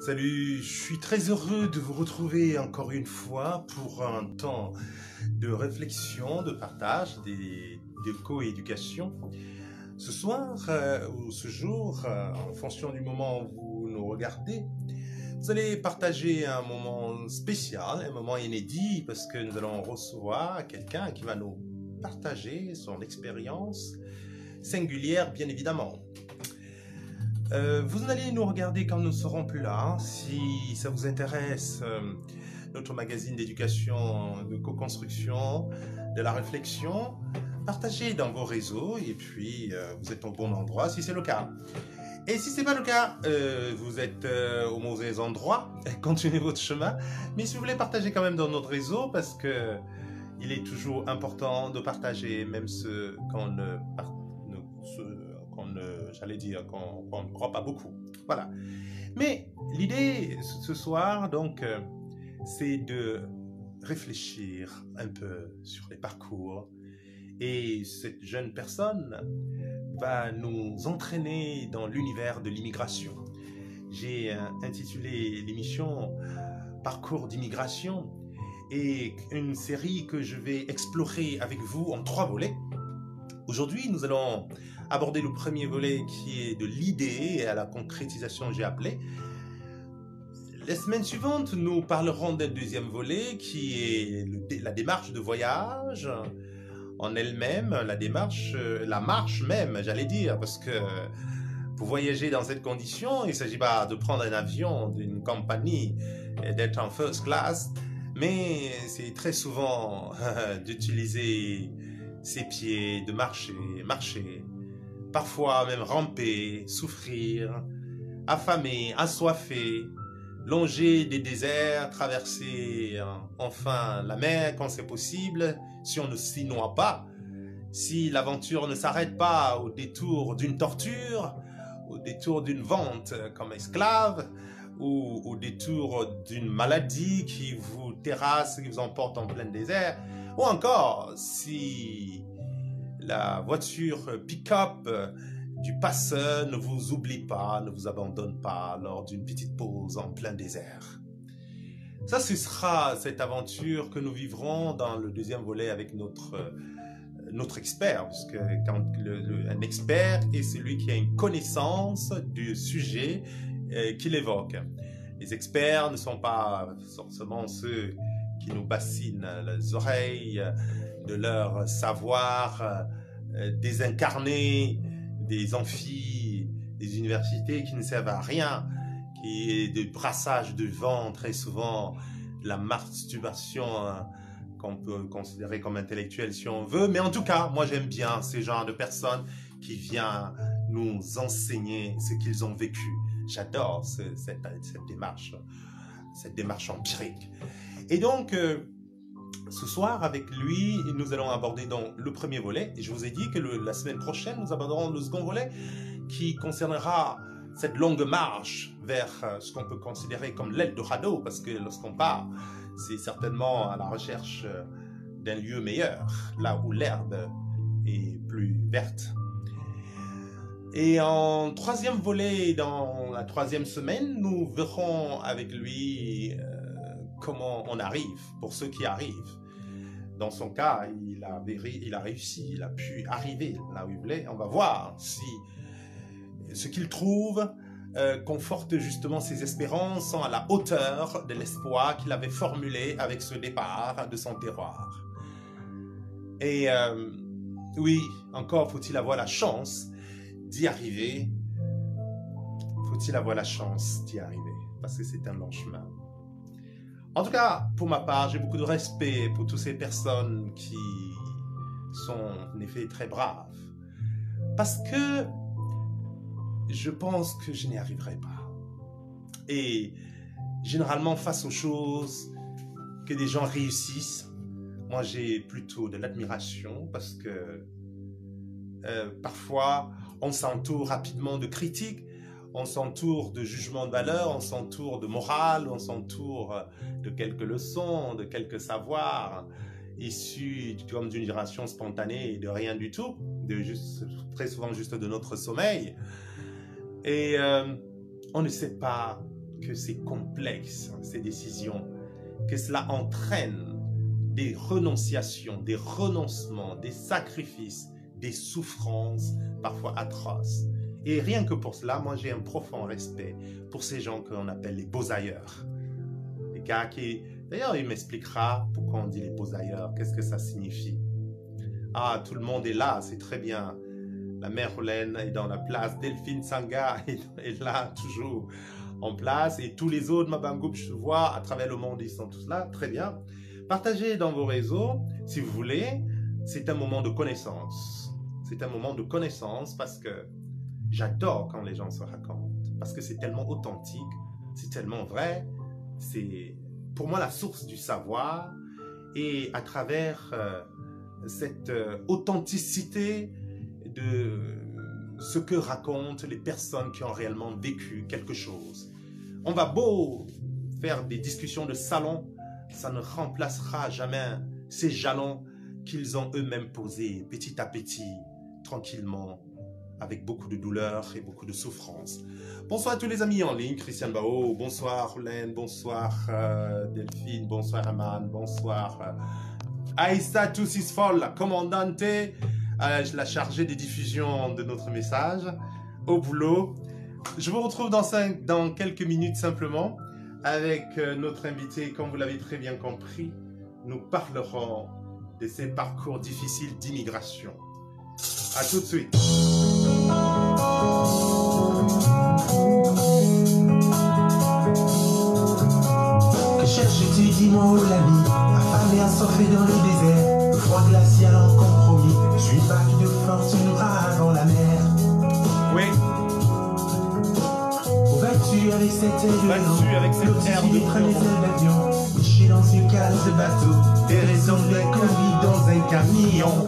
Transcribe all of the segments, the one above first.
Salut, je suis très heureux de vous retrouver encore une fois pour un temps de réflexion, de partage, de coéducation. Ce soir ou ce jour, en fonction du moment où vous nous regardez, vous allez partager un moment spécial, un moment inédit, parce que nous allons recevoir quelqu'un qui va nous partager son expérience singulière, bien évidemment. Vous allez nous regarder quand nous ne serons plus là. Si ça vous intéresse, notre magazine d'éducation, de co-construction, de la réflexion, partagez dans vos réseaux et puis vous êtes au bon endroit si c'est le cas. Et si ce n'est pas le cas, vous êtes au mauvais endroit, continuez votre chemin. Mais si vous voulez partager quand même dans notre réseau, parce que il est toujours important de partager, même ce qu'on ne qu'on ne croit pas beaucoup. Voilà. Mais l'idée ce soir, donc, c'est de réfléchir un peu sur les parcours. Et cette jeune personne va nous entraîner dans l'univers de l'immigration. J'ai intitulé l'émission Parcours d'immigration et une série que je vais explorer avec vous en 3 volets. Aujourd'hui, nous allons aborder le premier volet qui est de l'idée à la concrétisation, j'ai appelé. La semaine suivante, nous parlerons d'un deuxième volet qui est la démarche de voyage en elle-même, la marche même, j'allais dire, parce que pour voyager dans cette condition, il ne s'agit pas de prendre un avion d'une compagnie, d'être en first class, mais c'est très souvent d'utiliser ses pieds, de marcher, parfois même ramper, souffrir, affamé, assoiffé, longer des déserts, traverser enfin la mer quand c'est possible, si on ne s'y noie pas, si l'aventure ne s'arrête pas au détour d'une torture, au détour d'une vente comme esclave, ou au détour d'une maladie qui vous terrasse, qui vous emporte en plein désert, ou encore si la voiture pick-up du passeur ne vous oublie pas, ne vous abandonne pas lors d'une petite pause en plein désert. Ça, ce sera cette aventure que nous vivrons dans le deuxième volet avec notre expert, parce que un expert est celui qui a une connaissance du sujet qu'il évoque. Les experts ne sont pas forcément ceux qui nous bassinent les oreilles de leur savoir désincarné, des amphis, des universités qui ne servent à rien, qui est des brassages de vent, très souvent la masturbation qu'on peut considérer comme intellectuelle si on veut. Mais en tout cas, moi j'aime bien ces genres de personnes qui viennent nous enseigner ce qu'ils ont vécu. J'adore cette démarche empirique. Et donc, ce soir, avec lui, nous allons aborder donc le premier volet. Et je vous ai dit que la semaine prochaine, nous aborderons le second volet qui concernera cette longue marche vers ce qu'on peut considérer comme l'Eldorado, parce que lorsqu'on part, c'est certainement à la recherche d'un lieu meilleur, là où l'herbe est plus verte. Et en troisième volet, dans la 3e semaine, nous verrons avec lui comment on arrive, pour ceux qui arrivent. Dans son cas, il a réussi, il a pu arriver là où il voulait. On va voir si ce qu'il trouve conforte justement ses espérances, sont à la hauteur de l'espoir qu'il avait formulé avec ce départ de son terroir. Et oui, encore faut-il avoir la chance d'y arriver. Faut-il avoir la chance d'y arriver, parce que c'est un long chemin. En tout cas, pour ma part, j'ai beaucoup de respect pour toutes ces personnes qui sont en effet très braves. Parce que je pense que je n'y arriverai pas. Et généralement, face aux choses que des gens réussissent, moi j'ai plutôt de l'admiration parce que parfois on s'entoure rapidement de critiques, on s'entoure de jugements de valeur, on s'entoure de morale, on s'entoure de quelques leçons, de quelques savoirs issus comme d'une génération spontanée et de rien du tout, très souvent juste de notre sommeil. Et on ne sait pas que c'est complexe, ces décisions, que cela entraîne des renonciations, des renoncements, des sacrifices, des souffrances parfois atroces. Et rien que pour cela, moi j'ai un profond respect pour ces gens qu'on appelle les beaux-ailleurs. Les gars qui... D'ailleurs, il m'expliquera pourquoi on dit les beaux-ailleurs, qu'est-ce que ça signifie. Ah, tout le monde est là, c'est très bien. La mère Rolène est dans la place, Delphine Sanga est là, toujours en place, et tous les autres Mabangoup, je vois à travers le monde, ils sont tous là, très bien. Partagez dans vos réseaux, si vous voulez, c'est un moment de connaissance. C'est un moment de connaissance parce que j'adore quand les gens se racontent, parce que c'est tellement authentique, c'est tellement vrai, c'est pour moi la source du savoir, et à travers cette authenticité de ce que racontent les personnes qui ont réellement vécu quelque chose. On va beau faire des discussions de salon, ça ne remplacera jamais ces jalons qu'ils ont eux-mêmes posés petit à petit, tranquillement, avec beaucoup de douleur et beaucoup de souffrance. Bonsoir à tous les amis en ligne, Christian Bao, bonsoir Rolène, bonsoir Delphine, bonsoir Aman, bonsoir Aïssa Toussisfol, la commandante, la chargée des diffusions de notre message, au boulot. Je vous retrouve dans quelques minutes simplement avec notre invité, comme vous l'avez très bien compris. Nous parlerons de ces parcours difficiles d'immigration. À tout de suite. Que cherches-tu, dis-moi, oh l'ami, affamé, assoiffé dans le désert, le froid glacial en compromis, je suis battu de fortune avant la mer. Oui. Où vas-tu avec cette aile de l'avion, couché dans une cale de bateau, des raisons de conduire dans un camion.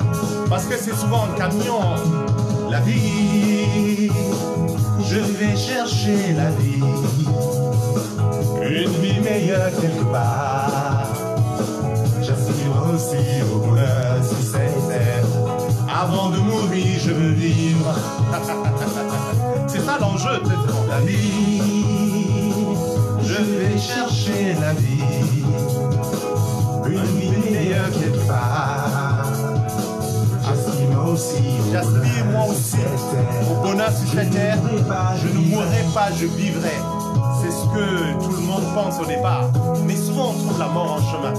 Parce que c'est souvent un camion, la vie. Je vais chercher la vie, une vie meilleure quelque part. J'aspire aussi au bonheur sur cette terre. Avant de mourir, je veux vivre. C'est ça l'enjeu, peut-être. La vie, je vais chercher la vie, une vie meilleure quelque part. J'aspire moi aussi au bonheur sur cette terre. Je ne mourrai pas, je vivrai. C'est ce que tout le monde pense au départ. Mais souvent on trouve la mort en chemin.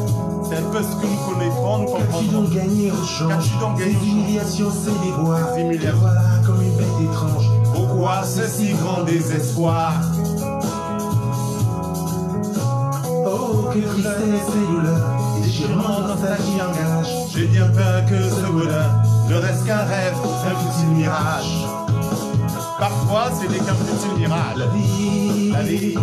C'est un peu ce que nous connaîtrons, nous comprendrons. Qu'as-tu donc gagné au champ? Qu'as-tu donc gagné au champ? Humiliation, c'est des bois. Te voilà comme une bête étrange. Pourquoi ce si grand désespoir? Oh, que tristesse et douleur, déchirement dans ta vie engage. J'ai bien peur que ce bonheur ne reste qu'un rêve, un petit mirage. Parfois, ce n'est qu'un petit mirage. La vie,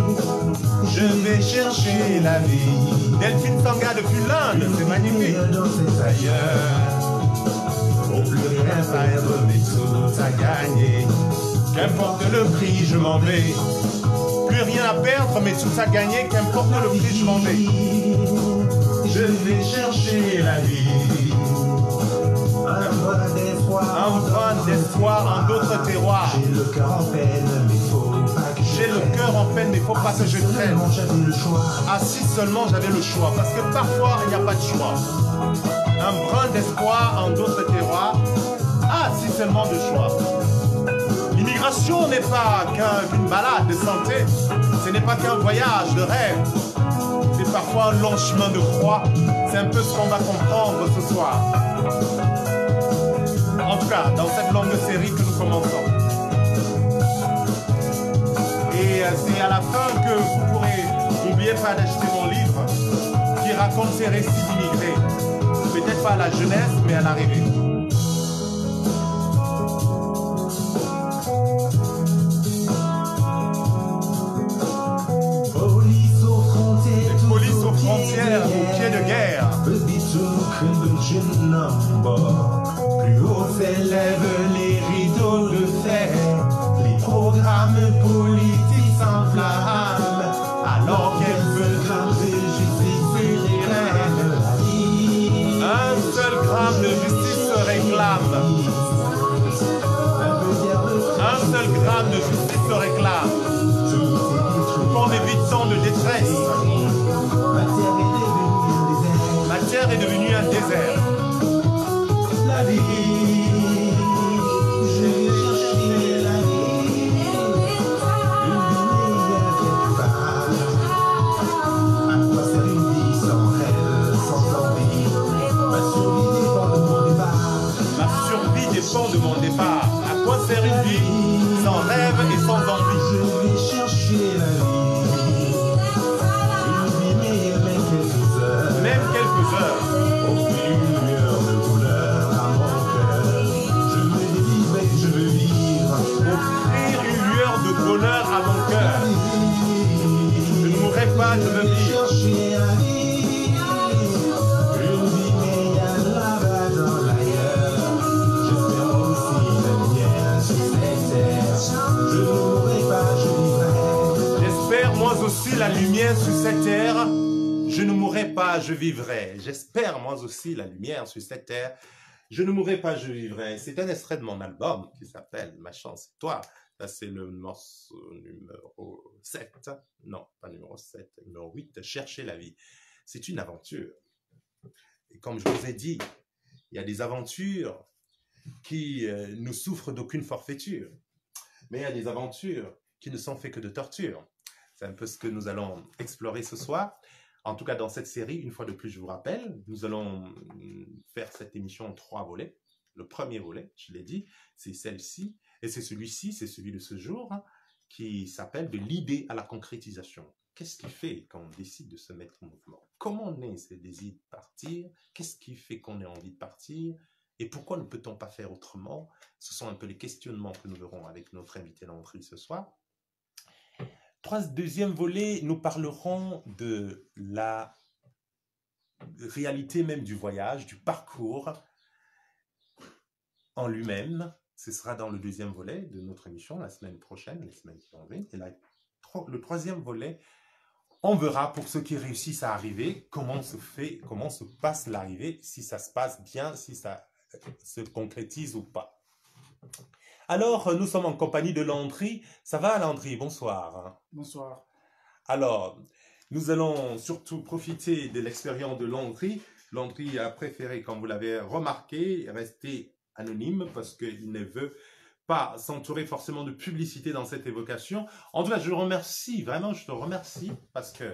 je vais chercher la vie. Delphine Sanga depuis l'Inde, c'est magnifique. Dans cet ailleurs, Pour plus rien perdre, mais tout à gagner. Qu'importe le prix, je m'en vais. Plus rien à perdre, mais tout à gagner. Qu'importe le prix, je m'en vais. je vais chercher la vie. Un brin d'espoir en d'autres terroirs. J'ai le cœur en peine, mais faut pas que je J'ai le traîne. cœur en peine, mais faut pas que je traîne. J'avais le choix. Ah, si seulement j'avais le choix, parce que parfois il n'y a pas de choix. Un brin d'espoir en d'autres terroirs. Ah, si seulement de choix. L'immigration n'est pas qu'une balade de santé, ce n'est pas qu'un voyage de rêve. C'est parfois un long chemin de croix. C'est un peu ce qu'on va comprendre ce soir. En tout cas, dans cette longue série que nous commençons. Et c'est à la fin que vous pourrez, n'oubliez pas d'acheter mon livre qui raconte ces récits d'immigrés. Peut-être pas à la jeunesse, mais à l'arrivée. Police aux frontières, aux pieds de guerre. Plus haut s'élèvent les rideaux de fer, les programmes politiques s'enflamment, alors quelques grammes de justice réclament la vie. Un seul gramme de justice se réclame. Un seul gramme de justice se réclame. Pour des victimes l'ivresse. Ma terre est devenue un désert. La vie, je vais chercher la vie. Une vie meilleure quelque part. À quoi sert une vie sans rêve, sans envie? Ma survie dépend de mon départ. Ma survie dépend de mon départ. À quoi sert une vie sans rêve et sans envie? Je vais chercher la vie. Une vie meilleure, même quelques heures. Même quelques heures. Offrir une lueur de couleur à mon cœur. Je veux vivre et je veux vivre. Offrir une lueur de bonheur à mon cœur. Je ne mourrai pas, je veux vivre. Chercher la vie. Une vie meilleure là-bas dans l'ailleurs. J'espère aussi la lumière sur cette terre. Je ne mourrai pas, je vivrai. J'espère moi aussi la lumière sur cette terre. Je ne mourrai pas, je vivrai. J'espère moi aussi la lumière sur cette terre. Je ne mourrai pas, je vivrai. C'est un extrait de mon album qui s'appelle Ma chance et toi. Ça, c'est le morceau numéro 7. Non, pas numéro 7, numéro 8. Chercher la vie. C'est une aventure. Et comme je vous ai dit, il y a des aventures qui ne souffrent d'aucune forfaiture. Mais il y a des aventures qui ne sont faites que de torture. C'est un peu ce que nous allons explorer ce soir. En tout cas, dans cette série, une fois de plus, je vous rappelle, nous allons faire cette émission en 3 volets. Le premier volet, je l'ai dit, c'est celle-ci. Et c'est celui-ci, c'est celui de ce jour, hein, qui s'appelle de l'idée à la concrétisation. Qu'est-ce qui fait quand on décide de se mettre en mouvement? Comment naît ce désir de partir? Qu'est-ce qui fait qu'on ait envie de partir? Et pourquoi ne peut-on pas faire autrement? Ce sont un peu les questionnements que nous verrons avec notre invité d'entrée ce soir. Deuxième volet, nous parlerons de la réalité même du voyage, du parcours en lui-même. Ce sera dans le deuxième volet de notre émission, la semaine prochaine, les semaines qui vont venir. Et le troisième volet, on verra pour ceux qui réussissent à arriver, comment se passe l'arrivée, si ça se passe bien, si ça se concrétise ou pas. Alors, nous sommes en compagnie de Landry. Ça va, Landry? Bonsoir. Bonsoir. Alors, nous allons surtout profiter de l'expérience de Landry. Landry a préféré, comme vous l'avez remarqué, rester anonyme parce qu'il ne veut pas s'entourer forcément de publicité dans cette évocation. En tout cas, je le remercie, vraiment, je te remercie parce que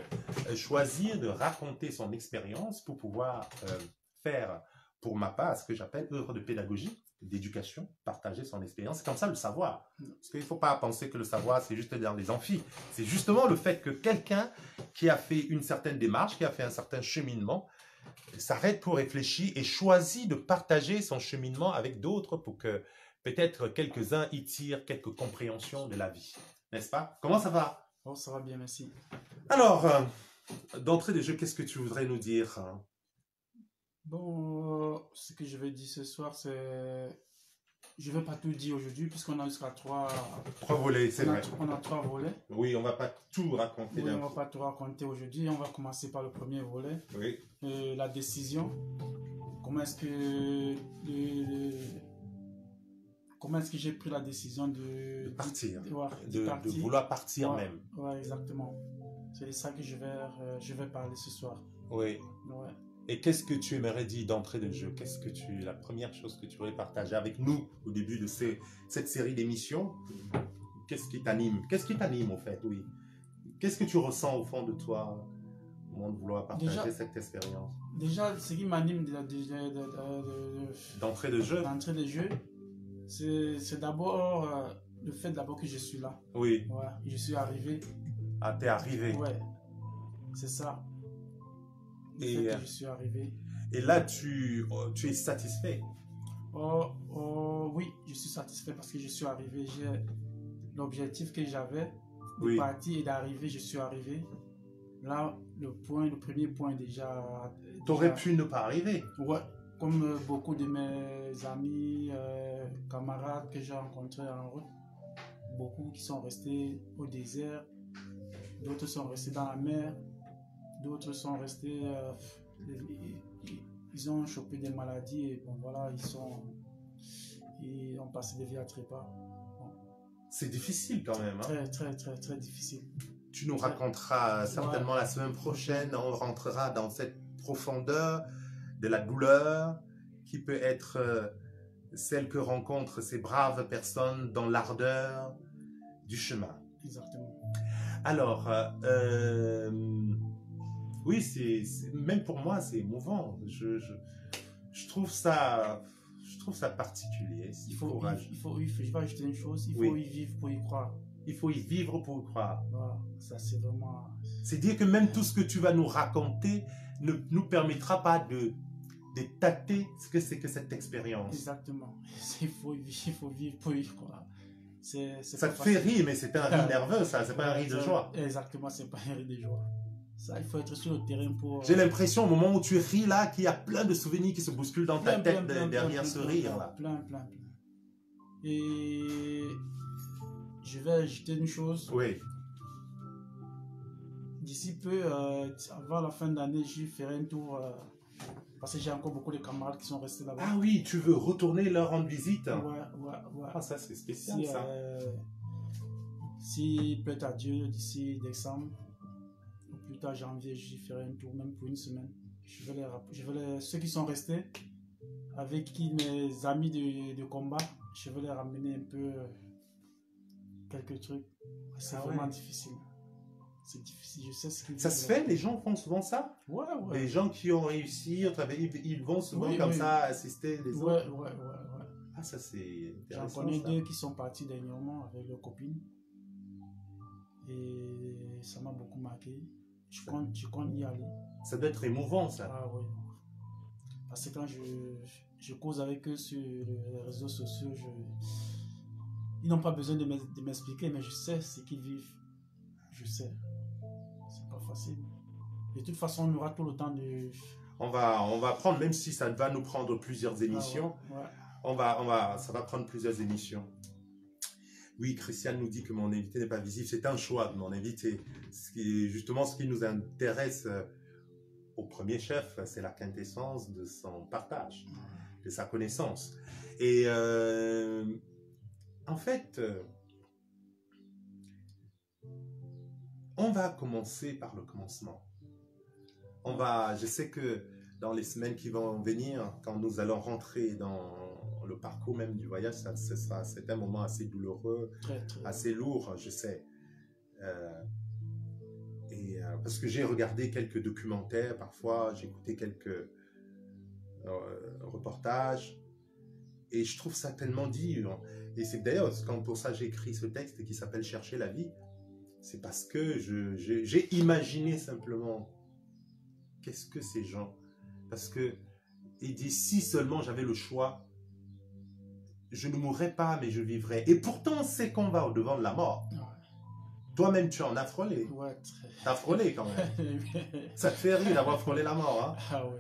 choisir de raconter son expérience pour pouvoir faire, pour ma part, ce que j'appelle œuvre de pédagogie, d'éducation, partager son expérience. C'est comme ça le savoir. Parce qu'il ne faut pas penser que le savoir, c'est juste dans les amphis. C'est justement le fait que quelqu'un qui a fait une certaine démarche, qui a fait un certain cheminement, s'arrête pour réfléchir et choisit de partager son cheminement avec d'autres pour que peut-être quelques-uns y tirent quelques compréhensions de la vie. N'est-ce pas? Comment ça va? Oh, ça va bien, merci. Alors, d'entrée de jeu, qu'est-ce que tu voudrais nous dire? Bon, ce que je vais dire ce soir, c'est... Je ne vais pas tout dire aujourd'hui, puisqu'on a jusqu'à 3 volets, c'est vrai. On a 3 volets. Oui, on ne va pas tout raconter. Oui, on ne va pas tout raconter aujourd'hui. On va commencer par le premier volet. Oui. La décision. Comment est-ce que... Comment est-ce que j'ai pris la décision de partir, de partir. De vouloir partir même. Oui, exactement. C'est de ça que je vais parler ce soir. Oui. Ouais. Et qu'est-ce que tu aimerais dire d'entrée de jeu? La première chose que tu voudrais partager avec nous au début de cette série d'émissions? Qu'est-ce qui t'anime? Qu'est-ce qui t'anime en fait, oui? Qu'est-ce que tu ressens au fond de toi au moment de vouloir partager cette expérience? Déjà, ce qui m'anime d'entrée de jeu, c'est d'abord le fait d'abord que je suis là. Oui. Ouais, je suis arrivé. Ah, t'es arrivé. Ouais, c'est ça. Que je suis arrivé. Et là, tu es satisfait? Oui, je suis satisfait parce que je suis arrivé. J'ai l'objectif que j'avais de partir et d'arriver, je suis arrivé. Là, le premier point déjà... T'aurais pu ne pas arriver? Ouais, comme beaucoup de mes amis, camarades que j'ai rencontrés en route. Beaucoup qui sont restés au désert, d'autres sont restés dans la mer. D'autres sont restés, ils ont chopé des maladies et bon voilà, ils ont passé des vies à trépas. Bon. C'est difficile quand même. Hein? Très difficile. tu nous raconteras certainement la semaine prochaine. On rentrera dans cette profondeur de la douleur qui peut être celle que rencontrent ces braves personnes dans l'ardeur du chemin. Exactement. Alors, oui, même pour moi, c'est émouvant. Je trouve ça particulier. Je vais ajouter une chose, il faut y vivre pour y croire. Il faut y vivre pour y croire. Voilà, ça c'est vraiment... C'est dire que même tout ce que tu vas nous raconter ne nous permettra pas de tâter ce que c'est que cette expérience. Exactement. Il faut vivre pour y croire. Ça te fait rire, mais c'est un rire nerveux, ça. C'est pas un rire de joie. Exactement, c'est pas un rire de joie. Ça, il faut être sur le terrain pour... J'ai l'impression, au moment où tu ris là, qu'il y a plein de souvenirs qui se bousculent dans ta tête derrière ce rire là. Plein. Et je vais ajouter une chose. Oui. D'ici peu, avant la fin d'année, je ferai un tour... parce que j'ai encore beaucoup de camarades qui sont restés là-bas. Ah oui, tu veux retourner leur rendre visite? Ouais. Ah, ça c'est spécial, ça. Si plaît à Dieu, d'ici décembre, ou plus tard janvier, j'y ferai un tour, même pour une semaine. Ceux qui sont restés, avec qui mes amis de combat, je vais les ramener un peu quelques trucs. C'est vraiment difficile. C'est difficile, je sais ce qu'ils Ça se fait, les gens font souvent ça? Ouais. Les gens qui ont réussi, ils vont souvent ça assister les autres? Ouais. Ah, ça c'est J'en intéressant. connais deux qui sont partis dernièrement avec leurs copines. Et ça m'a beaucoup marqué. Je compte y aller. Ça doit être émouvant, ça. Ah oui. Parce que quand je cause avec eux sur les réseaux sociaux, ils n'ont pas besoin de m'expliquer, mais je sais ce qu'ils vivent. Je sais. C'est pas facile. De toute façon, on aura tout le temps de... On va prendre, même si ça va nous prendre plusieurs émissions, ça va prendre plusieurs émissions. Oui, Christiane nous dit que mon invité n'est pas visible. C'est un choix de mon invité. Justement, ce qui nous intéresse au premier chef, c'est la quintessence de son partage, de sa connaissance. Et en fait, on va commencer par le commencement. Je sais que dans les semaines qui vont venir, quand nous allons rentrer dans le parcours même du voyage, c'est un moment assez douloureux, très assez lourd, je sais. Parce que j'ai regardé quelques documentaires, parfois j'ai écouté quelques reportages, et je trouve ça tellement dur. Et c'est d'ailleurs pour ça j'ai écrit ce texte qui s'appelle « Chercher la vie ». C'est parce que j'ai imaginé simplement qu'est-ce que ces gens... Parce que il dit, si seulement j'avais le choix, je ne mourrais pas, mais je vivrais. Et pourtant, c'est qu'on va au-devant de la mort. Ouais. Toi-même, tu en as frôlé. Ouais, très... T'as frôlé quand même. Ça te fait rire d'avoir frôlé la mort, hein? Ah oui.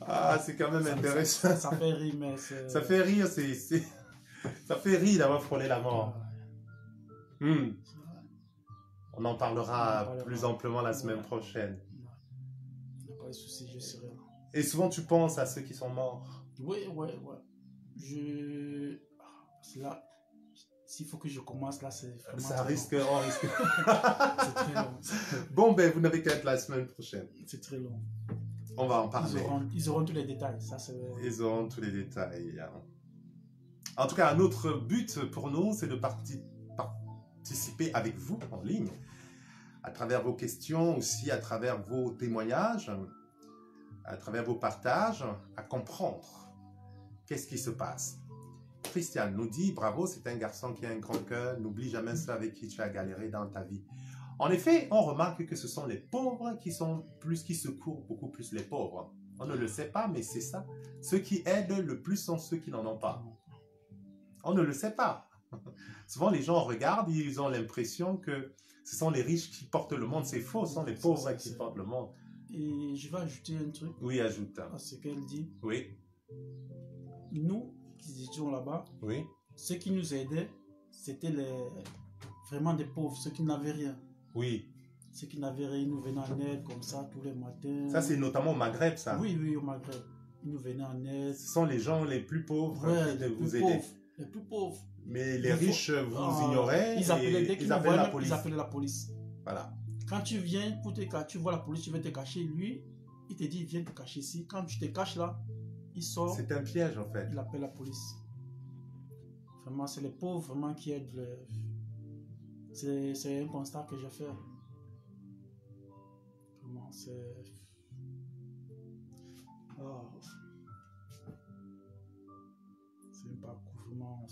Ah, c'est quand même intéressant. Ça fait rire, mais c'est... Ça fait rire, ça fait rire d'avoir frôlé la mort. On en parlera plus amplement la semaine prochaine. Pas de souci, je serai là. Et souvent, tu penses à ceux qui sont morts. Oui. Là, s'il faut que je commence, là, c'est vraiment... Ça risque, on risque. C'est très long. Bon, ben, vous n'avez qu'à être la semaine prochaine. C'est très long. On va en parler. Ils auront tous les détails. Ils auront tous les détails. En tout cas, un autre but pour nous, c'est de participer avec vous en ligne, à travers vos questions, aussi à travers vos témoignages, à travers vos partages, à comprendre qu'est-ce qui se passe. Christiane nous dit, bravo, c'est un garçon qui a un grand cœur, n'oublie jamais ceux avec qui tu as galéré dans ta vie. En effet, on remarque que ce sont les pauvres qui secourent beaucoup plus les pauvres. On ne le sait pas, mais c'est ça. Ceux qui aident le plus sont ceux qui n'en ont pas. On ne le sait pas. Souvent, les gens regardent, ils ont l'impression que ce sont les riches qui portent le monde. C'est faux, ce sont les pauvres qui portent le monde. Et je vais ajouter un truc. Oui, ajoute. À ce qu'elle dit. Oui. Nous, qui étions là-bas, oui. Ceux qui nous aidaient, c'était vraiment des pauvres, ceux qui n'avaient rien. Oui. Ceux qui n'avaient rien, ils nous venaient en aide comme ça tous les matins. Ça, c'est notamment au Maghreb, ça. Oui, au Maghreb. Ils nous venaient en aide. Ce sont les gens les plus pauvres qui vous aider. Les plus pauvres. Mais les Il faut- riches vous ignoraient Ils appelaient, dès et qu'ils ils me appelaient voyaient, la police. ils appelaient la police. Voilà. Quand tu viens pour te cacher, tu vois la police, tu veux te cacher, lui, il te dit, viens te cacher ici. Quand tu te caches là, il sort, C'est un piège en fait. il appelle la police. Vraiment, c'est les pauvres vraiment qui aident. C'est un constat que j'ai fait. Vraiment, c'est... Oh. C'est un parcours vraiment...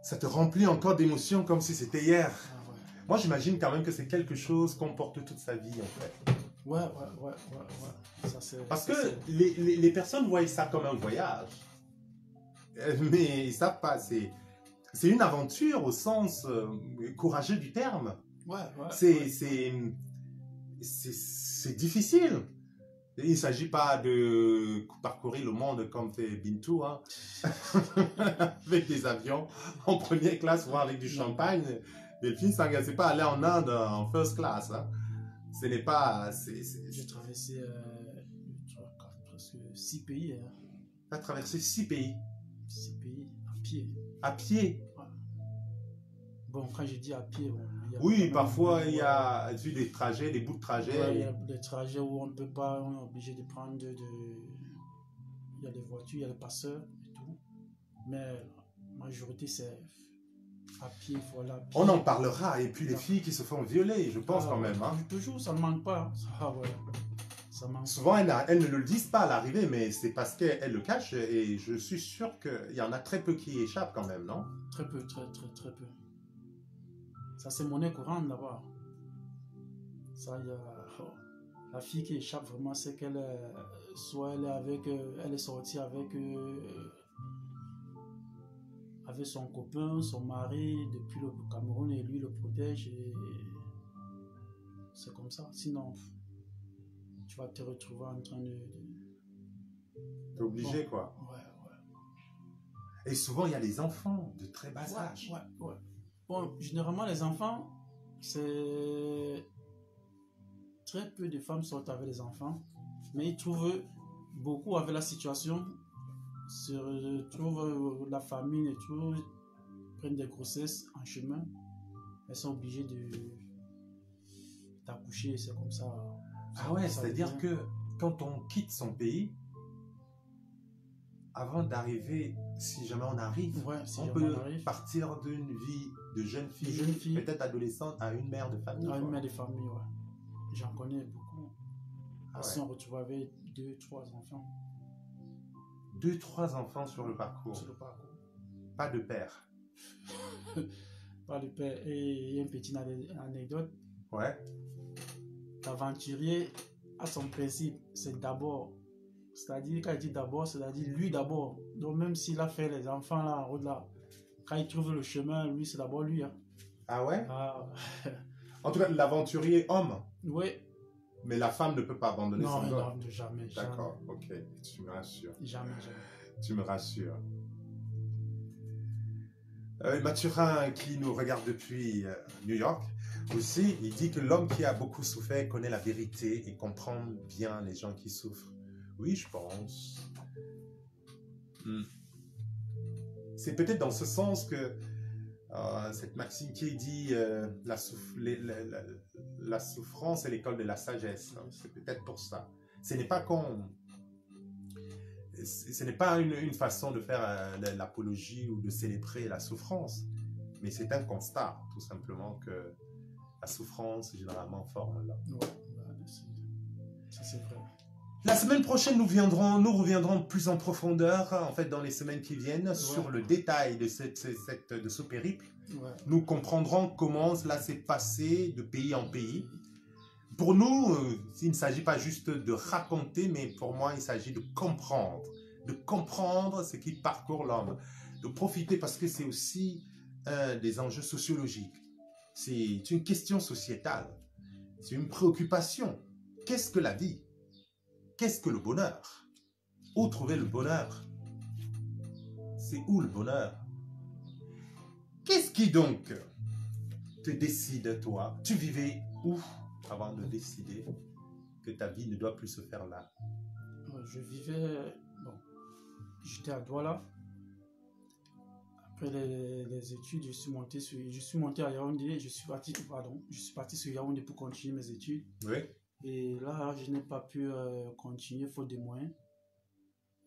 Ça te remplit encore d'émotions comme si c'était hier. Ah ouais. Moi, j'imagine quand même que c'est quelque chose qu'on porte toute sa vie, en fait. Ouais. Ça, c'est... Parce ça, que c'est- les personnes voient ça comme un voyage. Mais ils savent pas, c'est une aventure au sens courageux du terme. Ouais. C'est difficile. Il ne s'agit pas de parcourir le monde comme fait Bintou, hein, avec des avions en première classe, voire avec du champagne. Delphine Sanga, c'est pas aller en Inde en first class. Hein. Ce n'est pas... J'ai traversé presque 6 pays. Hein. Tu as traversé 6 pays 6 pays à pied. à pied. Bon, quand je dis à pied, bon, il y a quand Oui, même- parfois il y a des trajets, des bouts de trajet. Ouais, il y a des trajets où on ne peut pas, on est obligé de prendre il y a des voitures, il y a des passeurs et tout. Mais la majorité, c'est à pied, voilà. à pied. On en parlera. Et puis les filles qui se font violer, je pense Ah, quand même. Hein. Toujours, ça ne manque pas. Ah ouais, ça manque. Souvent, elles ne le disent pas à l'arrivée, mais c'est parce qu'elles le cachent. Et je suis sûr qu'il y en a très peu qui échappent quand même, non? Très peu. Ça, c'est monnaie courante d'abord. Ça, il y a... La fille qui échappe vraiment, c'est qu'elle soit elle est avec, elle est sortie avec son copain, son mari depuis le Cameroun et lui le protège et c'est comme ça. Sinon, tu vas te retrouver en train de... T'es obligé, Bon. quoi. Ouais. Et souvent, il y a les enfants de très bas âge. Ouais. Bon, généralement, les enfants, c'est... Très peu de femmes sortent avec les enfants, mais ils trouvent beaucoup avec la situation, se retrouvent la famine et tout, prennent des grossesses en chemin. Elles sont obligées d'accoucher, c'est comme ça. Ah ouais, Ça c'est-à-dire devient- que quand on quitte son pays, avant d'arriver, si jamais on arrive, Ouais, si on jamais peut on arrive. partir d'une vie de jeune fille, De jeune fille. peut-être adolescente, à une mère de famille. Dans une quoi. mère de famille, ouais. J'en connais beaucoup. Ah Elles ouais. sont retrouvées avec 2-3 enfants 2-3 enfants sur le parcours. sur le parcours. Pas de père. Pas de père. Et une petite anecdote. Ouais. L'aventurier a son principe, c'est d'abord. C'est-à-dire, quand il dit d'abord, c'est-à-dire lui d'abord. Donc, même s'il a fait les enfants là en route là, quand il trouve le chemin, lui, c'est d'abord lui. Hein. Ah ouais? Ah, En tout cas, l'aventurier homme. oui. Mais la femme ne peut pas abandonner Non, son homme. non, jamais. D'accord, ok. Tu me rassures. Jamais. Tu me rassures. Mathurin, qui nous regarde depuis New York, aussi, il dit que l'homme qui a beaucoup souffert connaît la vérité et comprend bien les gens qui souffrent. Oui, je pense. C'est peut-être dans ce sens que cette maxime qui dit la souffrance est l'école de la sagesse. C'est peut-être pour ça. Ce n'est pas ce n'est pas une façon de faire l'apologie ou de célébrer la souffrance, mais c'est un constat, tout simplement, que la souffrance généralement forme là. Ouais, ça c'est vrai. La semaine prochaine, nous reviendrons plus en profondeur, en fait, dans les semaines qui viennent, sur le détail de ce périple. Ouais. Nous comprendrons comment cela s'est passé de pays en pays. Pour nous, il ne s'agit pas juste de raconter, mais pour moi, il s'agit de comprendre ce qui parcourt l'homme, de profiter parce que c'est aussi des enjeux sociologiques. C'est une question sociétale, c'est une préoccupation. Qu'est-ce que la vie? Qu'est-ce que le bonheur? Où trouver le bonheur? C'est où le bonheur? Qu'est-ce qui donc te décide, toi? Tu vivais où avant de décider que ta vie ne doit plus se faire là? Je vivais... Bon, j'étais à Douala. Après les études, je suis monté à Yaoundé, je suis parti sur Yaoundé pour continuer mes études. Oui. Et là, je n'ai pas pu continuer faute de moyens.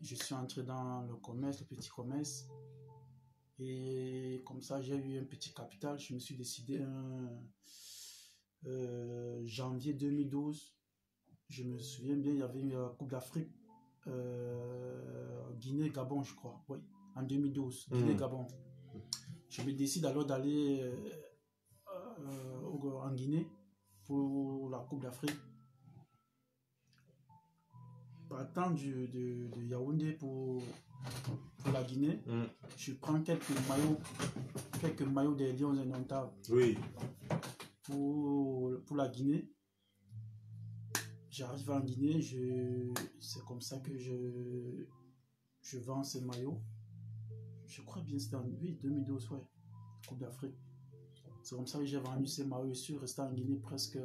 Je suis entré dans le commerce, le petit commerce. Et comme ça, j'ai eu un petit capital. Je me suis décidé janvier 2012. Je me souviens bien, il y avait une Coupe d'Afrique, Guinée-Gabon, je crois. Oui, en 2012, Guinée-Gabon. Je me décide alors d'aller en Guinée pour la Coupe d'Afrique. Partant de Yaoundé pour la Guinée, je prends quelques maillots des Lions Indomptables. Oui. Pour la Guinée. J'arrive en Guinée, c'est comme ça que je vends ces maillots. Je crois bien c'était en 2012, ouais, Coupe d'Afrique. C'est comme ça que j'ai vendu ces maillots. Je suis resté en Guinée presque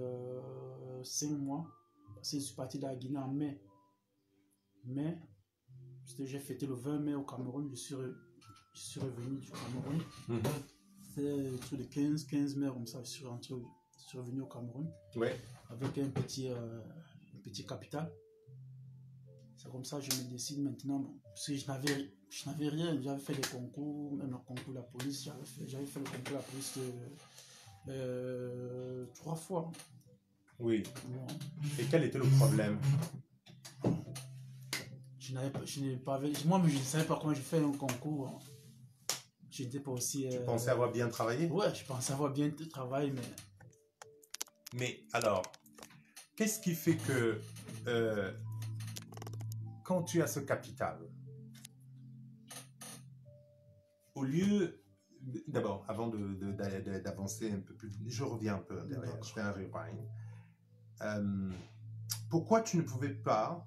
5 mois. Parce que je suis parti de la Guinée en mai. Mais j'ai fêté le 20 mai au Cameroun. Je suis revenu du Cameroun. C'était autour de 15 mai comme ça. Je suis revenu au Cameroun. Ouais. Avec un petit capital. C'est comme ça que je me décide maintenant. Parce que je n'avais rien. J'avais fait des concours, même le concours de la police. J'avais fait le concours de la police 3 fois. Oui. Bon. Et quel était le problème? Moi-même, je ne savais pas comment je fais un concours. Je n'étais pas aussi... Tu pensais avoir bien travaillé? Ouais, je pensais avoir bien travaillé, mais... Mais alors, qu'est-ce qui fait que quand tu as ce capital, au lieu... D'abord, avant d'avancer un peu plus, je reviens un peu derrière, je fais un rewind. Pourquoi tu ne pouvais pas...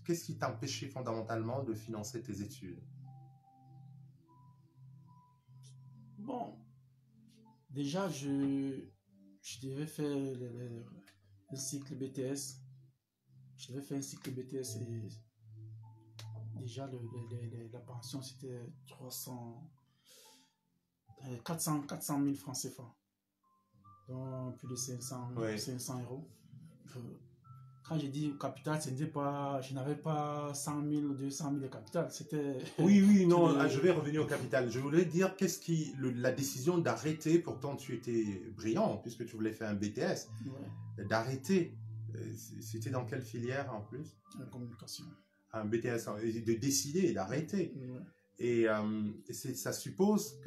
Qu'est-ce qui t'empêchait fondamentalement de financer tes études? Bon, déjà, je devais faire un cycle BTS. Je devais faire un cycle BTS et déjà la pension c'était 400 000 francs CFA. Donc plus de 500 euros. Quand j'ai dit capital, je n'avais pas 100 000 ou 200 000 de capital. C'était... Oui, non, je vais revenir au capital. Je voulais dire, la décision d'arrêter, pourtant tu étais brillant, puisque tu voulais faire un BTS, d'arrêter, c'était dans quelle filière en plus? La communication. Un BTS, de décider d'arrêter. Et ça suppose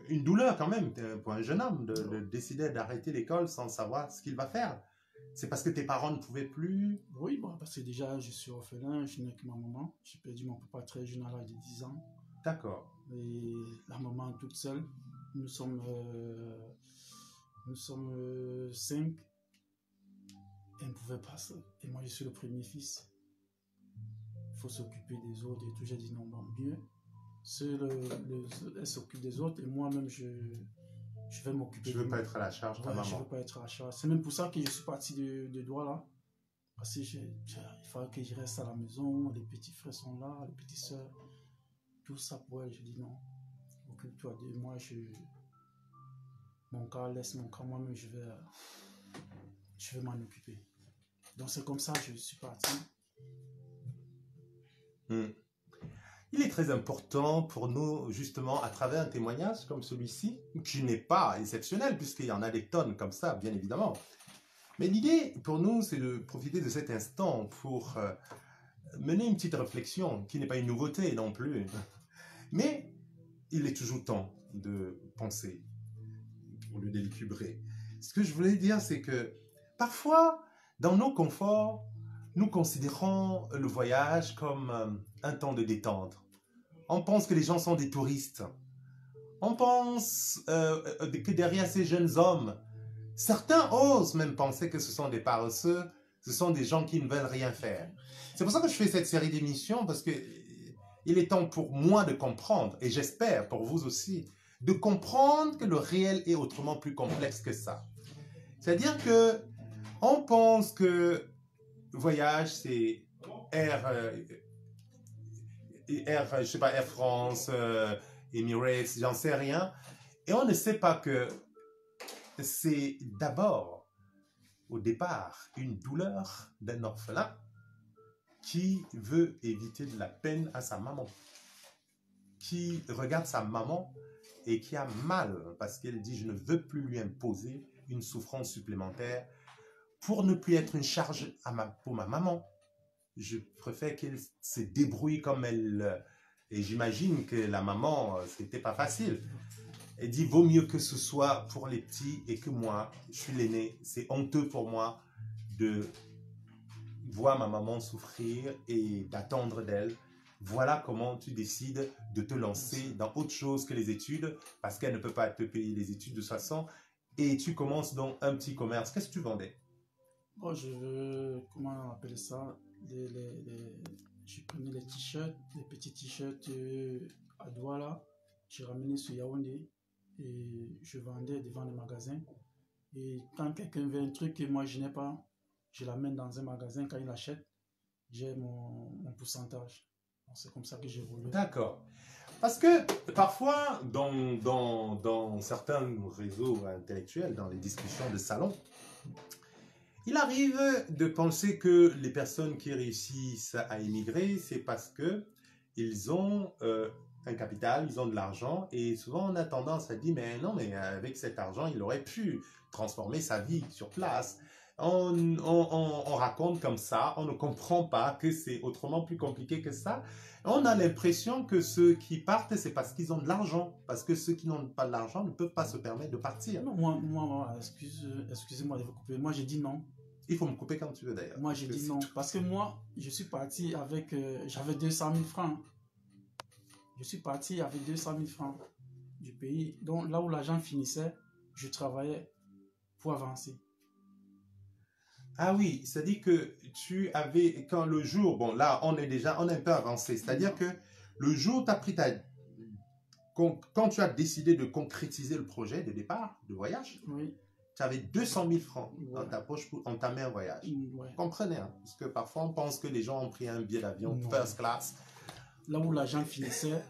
une douleur quand même, pour un jeune homme, de décider d'arrêter l'école sans savoir ce qu'il va faire. C'est parce que tes parents ne pouvaient plus? Oui, bon, parce que déjà, je suis orphelin, je n'ai que ma maman. J'ai perdu mon papa très jeune à l'âge de 10 ans. D'accord. Et la maman toute seule. Nous sommes 5. Elle ne pouvait pas ça. Et moi, je suis le premier fils. Il faut s'occuper des autres et tout. J'ai dit non, bon, mieux. Elle s'occupe des autres et moi-même, je vais m'occuper. Je ne veux pas être à la charge de ta maman. Je ne veux pas être à la charge. C'est même pour ça que je suis parti de Douala. Parce que il fallait que je reste à la maison. Les petits frères sont là, les petites soeurs. Tout ça pour elle. Je dis non. Occupe-toi de moi. Mon cas, laisse mon cas. Moi-même, je vais m'en occuper. Donc c'est comme ça que je suis parti. Il est très important pour nous, justement, à travers un témoignage comme celui-ci, qui n'est pas exceptionnel, puisqu'il y en a des tonnes comme ça, bien évidemment. Mais l'idée, pour nous, c'est de profiter de cet instant pour mener une petite réflexion, qui n'est pas une nouveauté non plus. Mais il est toujours temps de penser, au lieu d'élucubrer. Ce que je voulais dire, c'est que parfois, dans nos conforts, nous considérons le voyage comme un temps de détente. On pense que les gens sont des touristes. On pense que derrière ces jeunes hommes, certains osent même penser que ce sont des paresseux, ce sont des gens qui ne veulent rien faire. C'est pour ça que je fais cette série d'émissions, parce que il est temps pour moi de comprendre, et j'espère pour vous aussi, de comprendre que le réel est autrement plus complexe que ça. C'est-à-dire que on pense que voyage, c'est Air France, Emirates, j'en sais rien. Et on ne sait pas que c'est d'abord, au départ, une douleur d'un orphelin qui veut éviter de la peine à sa maman, qui regarde sa maman et qui a mal parce qu'elle dit « je ne veux plus lui imposer une souffrance supplémentaire pour ne plus être une charge pour ma maman. Je préfère qu'elle se débrouille comme elle... » Et j'imagine que la maman, c'était pas facile. Elle dit « vaut mieux que ce soit pour les petits et que moi, je suis l'aîné. C'est honteux pour moi de voir ma maman souffrir et d'attendre d'elle. Voilà comment tu décides de te lancer dans autre chose que les études parce qu'elle ne peut pas te payer les études de 60 et tu commences dans un petit commerce. Qu'est-ce que tu vendais? Bon, comment on appelle ça? Je prenais les t-shirts, les petits t-shirts à Douala. J'ai ramené sur Yaoundé et je vendais devant les magasins. Et quand quelqu'un veut un truc que moi je n'ai pas, je l'amène dans un magasin. Quand il achète, j'ai mon pourcentage. C'est comme ça que j'évolue. D'accord. Parce que parfois, dans certains réseaux intellectuels, dans les discussions de salon, il arrive de penser que les personnes qui réussissent à émigrer, c'est parce qu'ils ont un capital, ils ont de l'argent, et souvent on a tendance à dire, mais non, mais avec cet argent, il aurait pu transformer sa vie sur place. On raconte comme ça, on ne comprend pas que c'est autrement plus compliqué que ça. On a l'impression que ceux qui partent, c'est parce qu'ils ont de l'argent, parce que ceux qui n'ont pas de l'argent ne peuvent pas se permettre de partir. Non, moi excusez-moi de vous couper, moi j'ai dit non. Il faut me couper quand tu veux d'ailleurs. Moi j'ai dit non, parce que moi, je suis parti avec, j'avais 200 000 francs. Je suis parti avec 200 000 francs du pays, donc là où l'argent finissait, je travaillais pour avancer. Ah oui, c'est-à-dire que tu avais, quand le jour, bon là on est un peu avancé, c'est-à-dire que le jour tu as pris quand tu as décidé de concrétiser le projet de départ, de voyage, oui. Tu avais 200 000 francs dans ta poche pour entamer un voyage. Ouais. Comprenez, hein, parce que parfois on pense que les gens ont pris un billet d'avion first class. Là où l'argent finissait,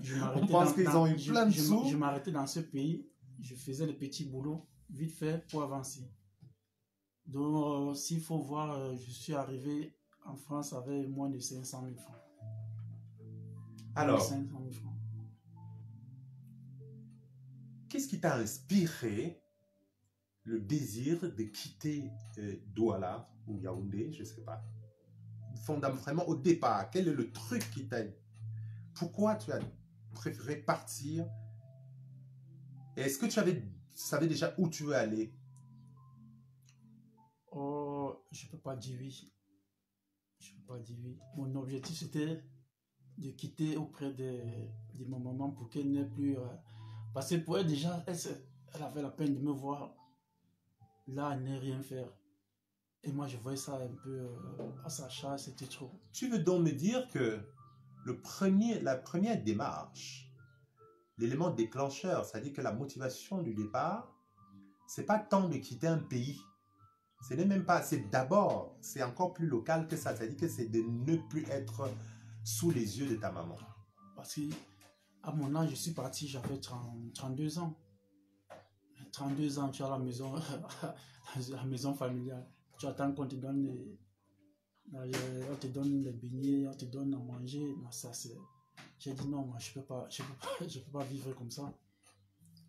je m'arrêtais. On pense qu'ils ont eu plein de sous. Je m'arrêtais dans ce pays, je faisais le petit boulot, vite fait, pour avancer. Donc, s'il faut voir, je suis arrivé en France avec moins de 500 000 francs. Alors, 500 000 francs. Qu'est-ce qui t'a inspiré le désir de quitter Douala ou Yaoundé, je ne sais pas. Fondamentalement, au départ, quel est le truc qui t'a... Pourquoi tu as préféré partir? Est-ce que tu savais déjà où tu veux aller? Oh, je ne peux pas dire oui. Je ne peux pas dire oui. Mon objectif, c'était de quitter auprès de mon maman pour qu'elle n'ait plus... parce que pour elle, déjà, elle avait la peine de me voir là, elle n'est rien faire. Et moi, je voyais ça un peu à sa charge, c'était trop. Tu veux donc me dire que la première démarche, l'élément déclencheur, c'est-à-dire que la motivation du départ, c'est pas tant de quitter un pays. Ce n'est même pas, c'est d'abord, c'est encore plus local que ça. C'est-à-dire que c'est de ne plus être sous les yeux de ta maman. Parce qu'à mon âge, je suis parti, j'avais 32 ans. 32 ans, tu as la maison familiale. Tu attends qu'on te donne on te donne les beignets, on te donne à manger. Non, ça c'est... J'ai dit non, moi je peux pas vivre comme ça.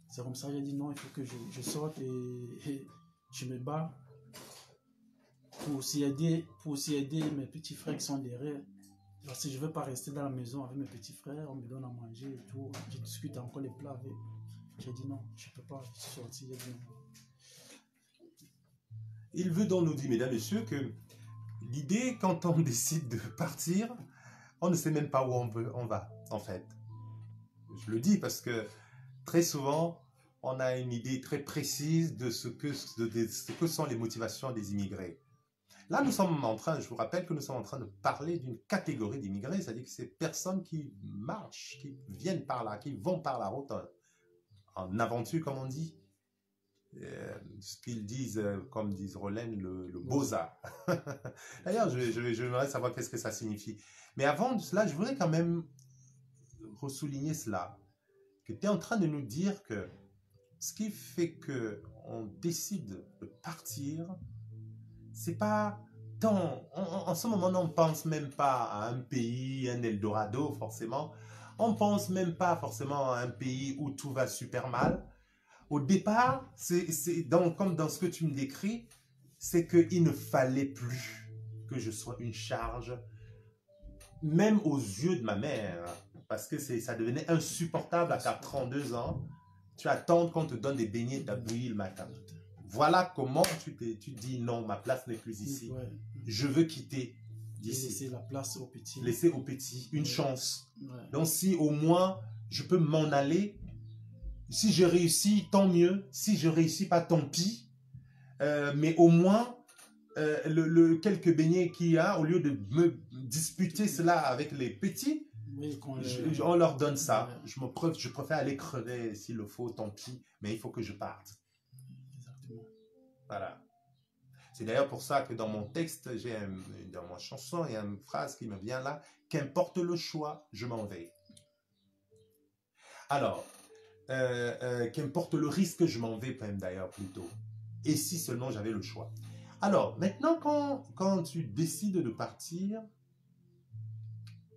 C'est comme ça, j'ai dit non, il faut que je sorte et je me bats pour aussi aider mes petits frères qui sont derrière. Parce que je ne veux pas rester dans la maison avec mes petits frères, on me donne à manger et tout. Je discute encore les plats avec. J'ai dit non, je ne peux pas, je suis sorti. Il veut donc nous dire, mesdames et messieurs, que l'idée, quand on décide de partir, on ne sait même pas où on va, en fait. Je le dis parce que très souvent, on a une idée très précise de ce que sont les motivations des immigrés. Là, nous sommes en train, je vous rappelle que nous sommes en train de parler d'une catégorie d'immigrés, c'est-à-dire que c'est personnes qui marchent, qui viennent par là, qui vont par la route en aventure, comme on dit. Ce qu'ils disent, comme disent Rollen, le boza. D'ailleurs, j'aimerais savoir qu'est-ce que ça signifie. Mais avant de cela, je voudrais quand même ressouligner cela. que tu es en train de nous dire que ce qui fait qu'on décide de partir, c'est pas tant... En ce moment, on ne pense même pas à un pays, un Eldorado, forcément. On ne pense même pas forcément à un pays où tout va super mal. Au départ, comme dans ce que tu me décris, c'est qu'il ne fallait plus que je sois une charge, même aux yeux de ma mère, parce que ça devenait insupportable à 32 ans. Tu attends qu'on te donne des beignets de la bouillie le matin. Voilà comment tu dis non, ma place n'est plus ici. Ouais. Je veux quitter d'ici. Laisser la place aux petits. Laisser aux petits une chance. Ouais. Donc si au moins je peux m'en aller, si je réussis, tant mieux. Si je réussis pas, tant pis. Mais au moins, quelques beignets qu'il y a, au lieu de me disputer cela avec les petits, oui, on leur donne ça. Ouais. Je préfère aller crever s'il le faut, tant pis. Mais il faut que je parte. Exactement. Voilà. C'est d'ailleurs pour ça que dans mon texte, dans ma chanson, il y a une phrase qui me vient là. Qu'importe le choix, je m'en vais. Alors, qu'importe le risque, je m'en vais même d'ailleurs plutôt. Et si seulement j'avais le choix. Alors, maintenant, quand tu décides de partir,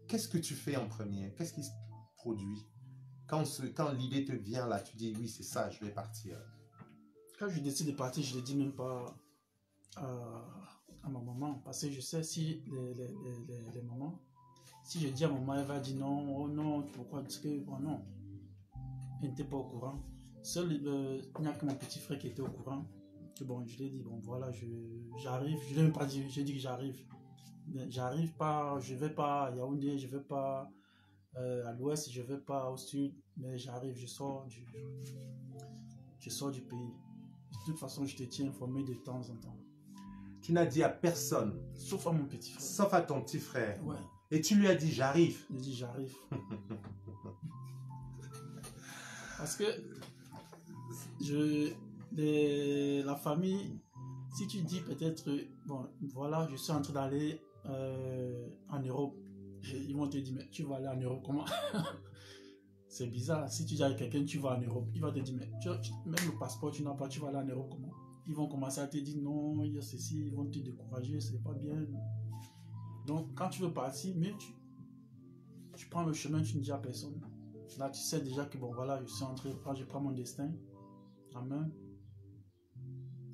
qu'est-ce que tu fais en premier? Qu'est-ce qui se produit? Quand l'idée te vient là, tu dis oui, c'est ça, je vais partir. Quand je décide de partir, je ne le dis même pas à ma maman. Parce que je sais si les mamans, si je dis à maman, elle va dire non, oh non, pourquoi? Parce que, bon, non. Elle n'était pas au courant. Seul, il n'y a que mon petit frère qui était au courant. Que bon, je lui ai dit, bon, voilà, j'arrive. Je ne l'ai même pas dit, j'ai dit que j'arrive. J'arrive pas, je ne vais pas à Yaoundé, je ne vais pas à l'ouest, je ne vais pas au sud, mais j'arrive, je sors du pays. De toute façon, je te tiens informé de temps en temps. Tu n'as dit à personne. Sauf à mon petit frère. Sauf à ton petit frère. Ouais. Et tu lui as dit, j'arrive. Il dit, j'arrive. Parce que la famille, si tu dis peut-être, bon, voilà, je suis en train d'aller en Europe, ils vont te dire, mais tu vas aller en Europe comment? C'est bizarre. Si tu dis à quelqu'un, tu vas en Europe, il va te dire, mais même le passeport, tu n'as pas, tu vas aller en Europe comment? Ils vont commencer à te dire, non, il y a ceci, ils vont te décourager, c'est pas bien. Donc, quand tu veux partir, mais tu prends le chemin, tu ne dis à personne. Là, tu sais déjà que, bon, voilà, je suis entré, je prends mon destin en main.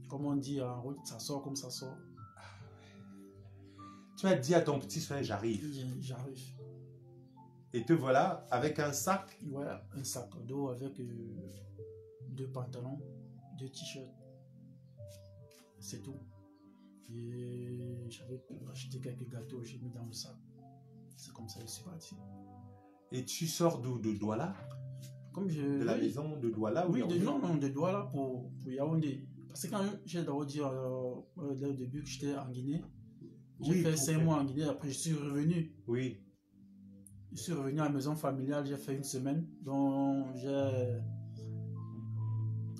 Comme on dit en route, ça sort comme ça sort. Tu as dit à ton petit frère, j'arrive. J'arrive. Et te voilà avec un sac. Ouais, un sac d'eau avec 2 pantalons, 2 t-shirts. C'est tout. Et j'avais acheté quelques gâteaux, j'ai mis dans le sac. C'est comme ça que je suis parti. Et tu sors d'où? De Douala? De la maison de Douala? Oui, non, de Douala pour Yaoundé. Parce que quand même, j'ai d'abord dit dès le début que j'étais en Guinée. J'ai fait 5 mois en Guinée, après je suis revenu. Oui. Je suis revenu à la maison familiale, j'ai fait 1 semaine. Donc j'ai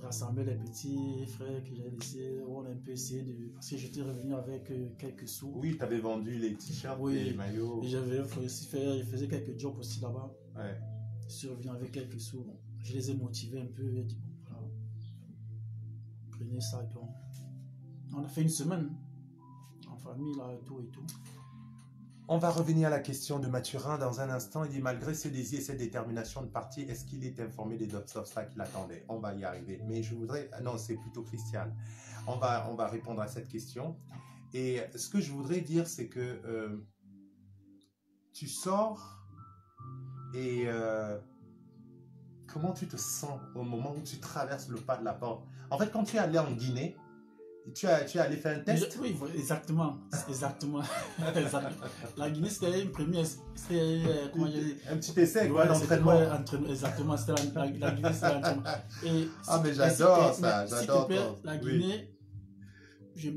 rassemblé les petits frères que j'ai laissés. On a un peu essayé de... Parce que j'étais revenu avec quelques sous. Oui, tu avais vendu les t-shirts, les maillots. Et j'avais aussi je faisais quelques jobs aussi là-bas. Ouais. Je suis revenu avec quelques sous. Bon, je les ai motivés un peu. J'ai dit, bon, voilà. Prenez ça. Donc. On a fait 1 semaine. En famille, là, tout et tout. On va revenir à la question de Mathurin dans un instant. Il dit, malgré ce désir et cette détermination de partir, est-ce qu'il est informé des obstacles qui l'attendaient? On va y arriver. Mais je voudrais... Non, c'est plutôt Christiane. On va répondre à cette question. Et ce que je voudrais dire, c'est que tu sors et comment tu te sens au moment où tu traverses le pas de la porte? En fait, quand tu es allé en Guinée, tu es allé faire un test? Oui, exactement. La Guinée, c'était une première... comment j'ai dit? Un petit essai, quoi, d'entraînement. Exactement, c'était la Guinée, c'était l'entraînement. Mais j'adore ça, j'adore ça. La Guinée,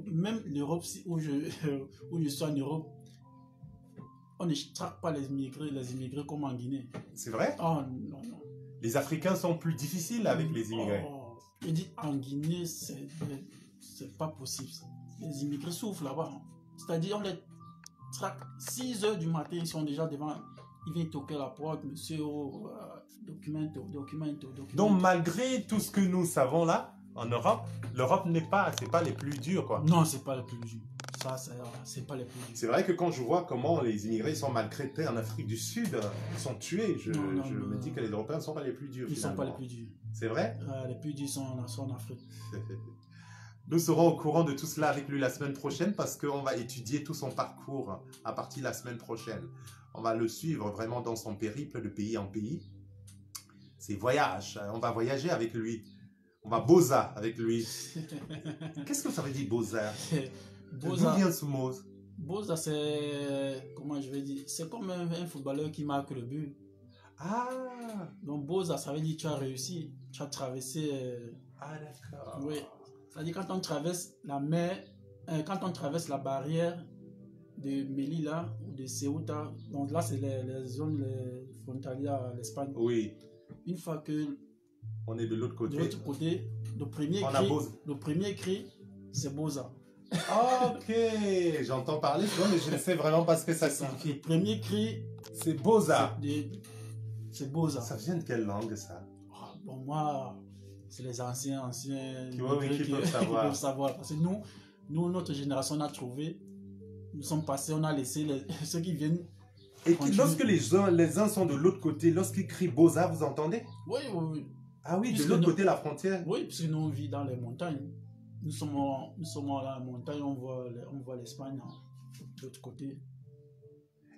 même l'Europe, où je suis en Europe, on ne traque pas les immigrés comme en Guinée. C'est vrai? Oh non. Les Africains sont plus difficiles avec les immigrés. Je dis, en Guinée, c'est pas possible. Les immigrés souffrent là-bas. C'est-à-dire, on les traque 6 heures du matin, ils sont déjà devant il vient toquer la porte, monsieur, documento. Donc, malgré tout ce que nous savons là, en Europe, l'Europe c'est pas les plus durs, quoi. Non, c'est pas les plus durs. Ça, c'est pas les plus durs. C'est vrai que quand je vois comment les immigrés sont maltraités en Afrique du Sud, ils sont tués, je me dis que les Européens ne sont pas les plus durs. Ils ne sont pas les finalement. plus durs. C'est vrai? Les plus durs sont en Afrique. Nous serons au courant de tout cela avec lui la semaine prochaine parce qu'on va étudier tout son parcours à partir de la semaine prochaine. On va le suivre vraiment dans son périple de pays en pays. Ses voyages, on va voyager avec lui. On va boza avec lui. Qu'est-ce que ça veut dire boza? D'où vient ce mot? Boza, c'est, comment je vais dire, c'est comme un footballeur qui marque le but. Ah! Donc boza, ça veut dire tu as réussi, tu as traversé. Ah d'accord. Oui. C'est-à-dire quand on traverse la mer, quand on traverse la barrière de Melilla ou de Ceuta, donc là c'est les zones frontalières à l'Espagne. Oui. Une fois que on est de l'autre côté. De l'autre côté, le premier cri, c'est boza. Ok, j'entends parler souvent, mais je ne sais vraiment pas ce que ça signifie. Le premier cri, c'est boza. C'est boza. Ça vient de quelle langue ça? Bon, moi, c'est les anciens qui peuvent savoir. Parce que nous, notre génération, on a trouvé, nous sommes passés, on a laissé ceux qui viennent. Et lorsque les uns sont de l'autre côté, lorsqu'ils crient boza, vous entendez? Oui, oui, oui. Ah oui, de l'autre côté de la frontière? Oui, parce que nous, on vit dans les montagnes. Nous sommes dans la montagne, on voit l'Espagne de l'autre côté.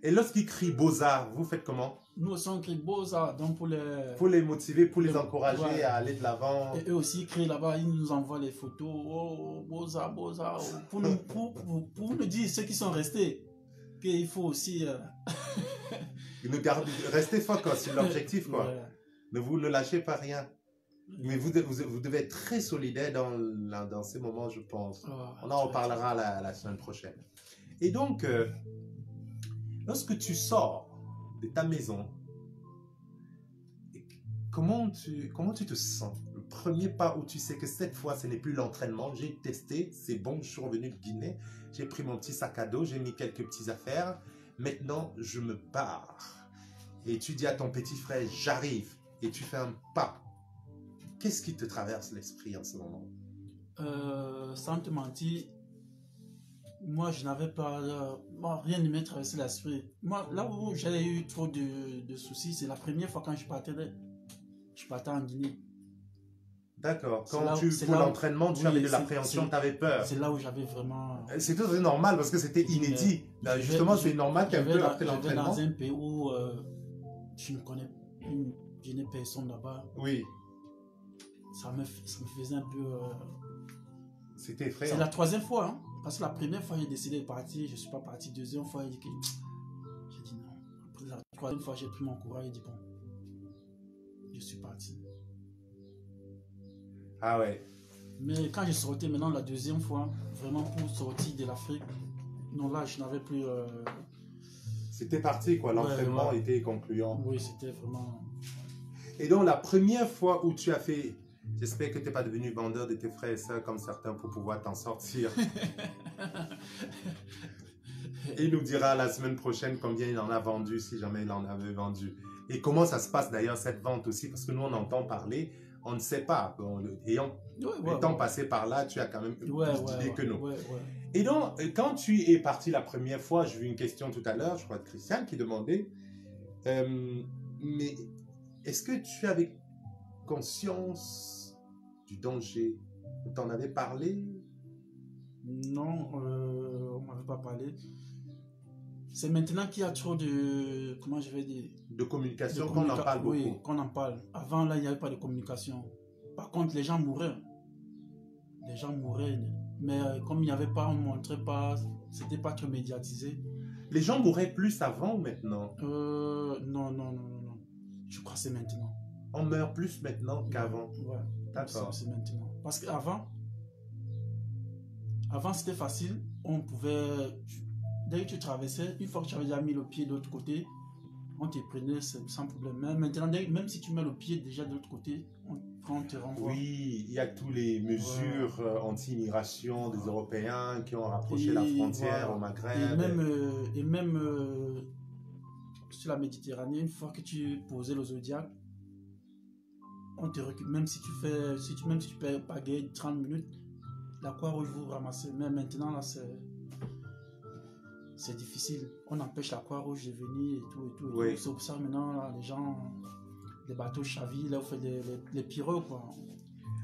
Et lorsqu'ils crient boza, vous faites comment? Nous aussi, on crie boza, donc pour les motiver, pour les encourager à aller de l'avant. Et eux aussi crient là-bas, ils nous envoient les photos, oh, boza, boza, pour nous dire, ceux qui sont restés, qu'il faut aussi... Restez focus sur l'objectif, quoi. Ouais. Ne lâchez pas rien. Mais vous devez être très solidaire dans ces moments, je pense. On en reparlera la semaine prochaine. Et donc, lorsque tu sors de ta maison, comment tu te sens? Le premier pas où tu sais que cette fois, ce n'est plus l'entraînement. J'ai testé, c'est bon, je suis revenu de Guinée. J'ai pris mon petit sac à dos, j'ai mis quelques petites affaires. Maintenant, je me pars. Et tu dis à ton petit frère, j'arrive. Et tu fais un pas. Qu'est-ce qui te traverse l'esprit en ce moment? Sans te mentir, moi je n'avais pas... rien ne m'est traversé l'esprit. Moi, là où j'ai eu trop de soucis, c'est la première fois quand je partais en Guinée. D'accord. Pour l'entraînement, tu avais de l'appréhension, tu avais peur. C'est là où j'avais vraiment... C'est tout à fait normal parce que c'était inédit. Justement, c'est normal qu'un peu après l'entraînement... Je vais dans un pays où je ne connais personne là-bas. Oui. Ça me faisait un peu... C'était effrayant. C'est la troisième fois, hein, parce que la première fois, j'ai décidé de partir, je ne suis pas parti. Deuxième fois, j'ai dit non. Après la troisième fois, j'ai pris mon courage et dit bon, je suis parti. Ah ouais. Mais quand j'ai sorti maintenant la deuxième fois, vraiment pour sortir de l'Afrique, non là, je n'avais plus... C'était parti, quoi. L'entraînement était concluant. Oui, c'était vraiment... Et donc, la première fois où tu as fait... J'espère que tu n'es pas devenu vendeur de tes frères et sœurs comme certains pour pouvoir t'en sortir. Et il nous dira la semaine prochaine combien il en a vendu, si jamais il en avait vendu. Et comment ça se passe d'ailleurs, cette vente aussi, parce que nous, on entend parler, on ne sait pas. Étant passé par là, tu as quand même plus d'idées que nous. Et donc, quand tu es parti la première fois, j'ai vu une question tout à l'heure, je crois de Christiane, qui demandait, mais est-ce que tu avais conscience du danger? On t'en avait parlé? Non, on ne m'avait pas parlé. C'est maintenant qu'il y a trop de... Comment je vais dire? De communication, qu'on en parle beaucoup. Oui, qu'on en parle. Avant, là, il n'y avait pas de communication. Par contre, les gens mouraient. Mais comme il n'y avait pas, on ne montrait pas, c'était pas trop médiatisé. Les gens mouraient plus avant ou maintenant? Non. Je crois que c'est maintenant. On meurt plus maintenant qu'avant? Ouais. D'accord. C'est maintenant. Parce qu'avant, c'était facile. On pouvait... Dès que tu traversais, une fois que tu avais déjà mis le pied de l'autre côté, on te prenait sans problème. Mais maintenant, même si tu mets le pied déjà de l'autre côté, on te renvoie. Oui, il y a toutes les mesures anti-immigration des Européens qui ont rapproché la frontière au Maghreb. Et même sur la Méditerranée, une fois que tu posais le Zodiac, on te récupère, même si tu fais, même si tu peux pagayer 30 minutes, la Croix-Rouge vous ramassez. Mais maintenant, là, c'est difficile. On empêche la Croix-Rouge de venir et tout. Oui. C'est pour ça, maintenant, là, les bateaux chavillent, là, vous faites les pirogues, quoi.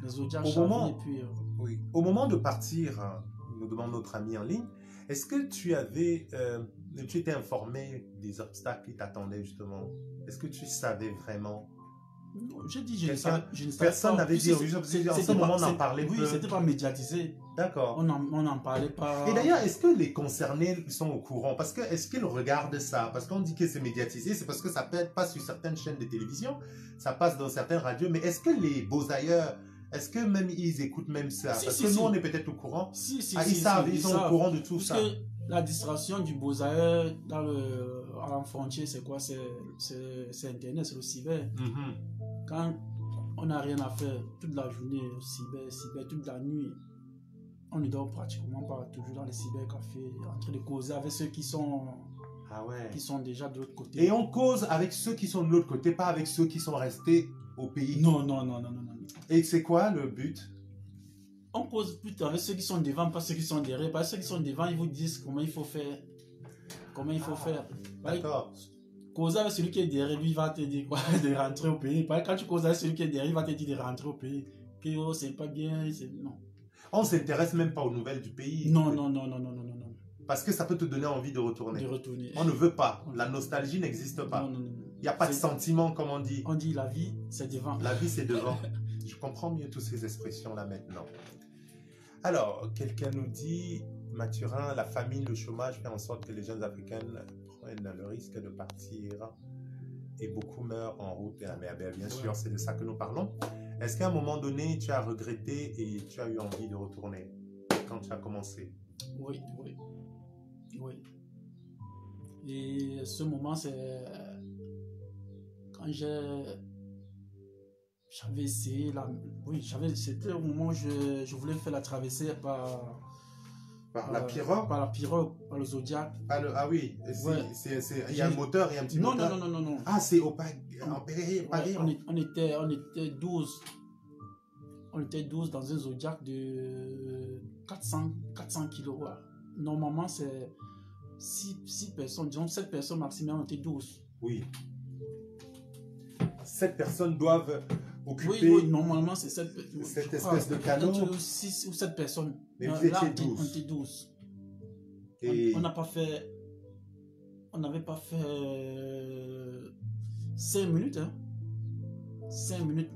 Les Zodiacs chavillent, et puis... Oui. Au moment de partir, nous demande notre ami en ligne, est-ce que tu étais informé des obstacles qui t'attendaient justement? Est-ce que tu savais vraiment? J'ai dit, je ne savais Personne pas. n'avait dit, en ce moment on en parlait oui, peu. c'était pas médiatisé. D'accord. On n'en parlait pas. Et d'ailleurs, est-ce que les concernés sont au courant? Parce que est-ce qu'ils regardent ça? Parce qu'on dit que c'est médiatisé, c'est parce que ça passe sur certaines chaînes de télévision, ça passe dans certaines radios, mais est-ce que les beaux ailleurs, est-ce que même ils écoutent même ça? Parce que nous, on est peut-être au courant. Ils sont au courant de tout ça. Parce que la distraction du Beaux-Arts à la frontière, c'est quoi? C'est Internet, c'est le cyber. Quand on n'a rien à faire toute la journée au cyber, toute la nuit, on ne dort pratiquement pas, toujours dans les cybercafés, en train de causer avec ceux qui sont déjà de l'autre côté. Et on cause avec ceux qui sont de l'autre côté, pas avec ceux qui sont restés au pays. Non. Et c'est quoi le but? On cause plutôt avec ceux qui sont devant, pas ceux qui sont derrière. Parce que ceux qui sont devant, ils vous disent comment il faut faire. D'accord. Causer avec celui qui est derrière, lui, il va te dire quoi? De rentrer au pays. Quand tu causes avec celui qui est derrière, il va te dire de rentrer au pays. Que oh, c'est pas bien, non. On ne s'intéresse même pas aux nouvelles du pays. Non. Parce que ça peut te donner envie de retourner. On ne veut pas. La nostalgie n'existe pas. Non. Il n'y a pas de sentiment, comme on dit. On dit la vie, c'est devant. La vie, c'est devant. Je comprends mieux toutes ces expressions-là maintenant. Alors, quelqu'un nous dit, Mathurin, la famine, le chômage fait en sorte que les jeunes Africains prennent le risque de partir et beaucoup meurent en route et la mer. Bien sûr, c'est de ça que nous parlons. Est-ce qu'à un moment donné, tu as regretté et tu as eu envie de retourner quand tu as commencé? Oui. Et ce moment, c'est quand j'avais essayé c'était au moment où je voulais faire la traversée par la pirogue? Par la pirogue, par le Zodiac. Ah oui, il y a un moteur et un petit moteur. Non. Ah, c'est au Paris. On était 12. On était 12 dans un Zodiac de 400 kg. Normalement, c'est 6 personnes, disons 7 personnes maximum, on était 12. Oui. 7 personnes doivent occuper... Oui, normalement, c'est cette espèce de canot. 6 ou 7 personnes. Mais vous étiez 12. On était 12. Et... On n'avait pas fait 5 minutes. 5 minutes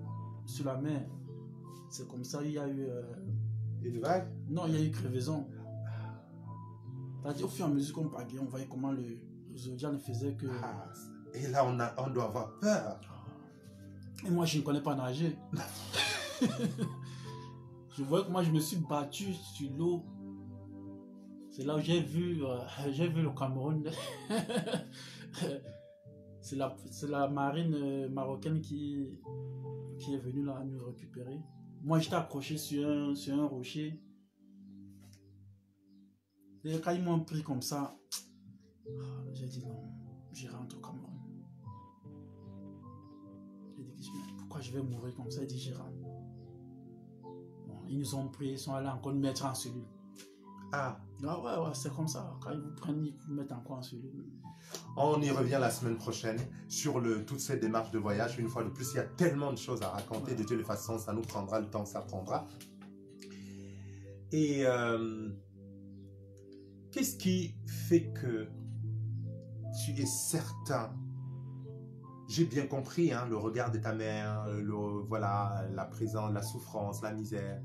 sur la mer. C'est comme ça, il y a eu... Une vague? Non, il y a eu crevaison. C'est-à-dire, au fur et à mesure qu'on pagayait, on voyait comment le Zodiac ne faisait que... Et là, on doit avoir peur. Et moi, je ne connais pas nager. Je vois que moi, je me suis battu sur l'eau. C'est là où j'ai vu le Cameroun. C'est la marine marocaine qui est venue là nous récupérer. Moi, j'étais accroché sur un rocher. Et quand ils m'ont pris comme ça, j'ai dit non, je rentre au Cameroun. J'ai dit pourquoi je vais mourir comme ça? Il dit je rentre. Bon, ils nous ont pris, ils sont allés encore nous mettre en cellule. Ah ouais, c'est comme ça. Quand ils vous prennent, ils vous mettent encore en cellule. On y revient la semaine prochaine sur toute cette démarche de voyage. Une fois de plus, il y a tellement de choses à raconter. De toutes les façons, ça nous prendra le temps que ça prendra. Et qu'est-ce qui fait que tu es certain? J'ai bien compris le regard de ta mère, la présence, la souffrance, la misère.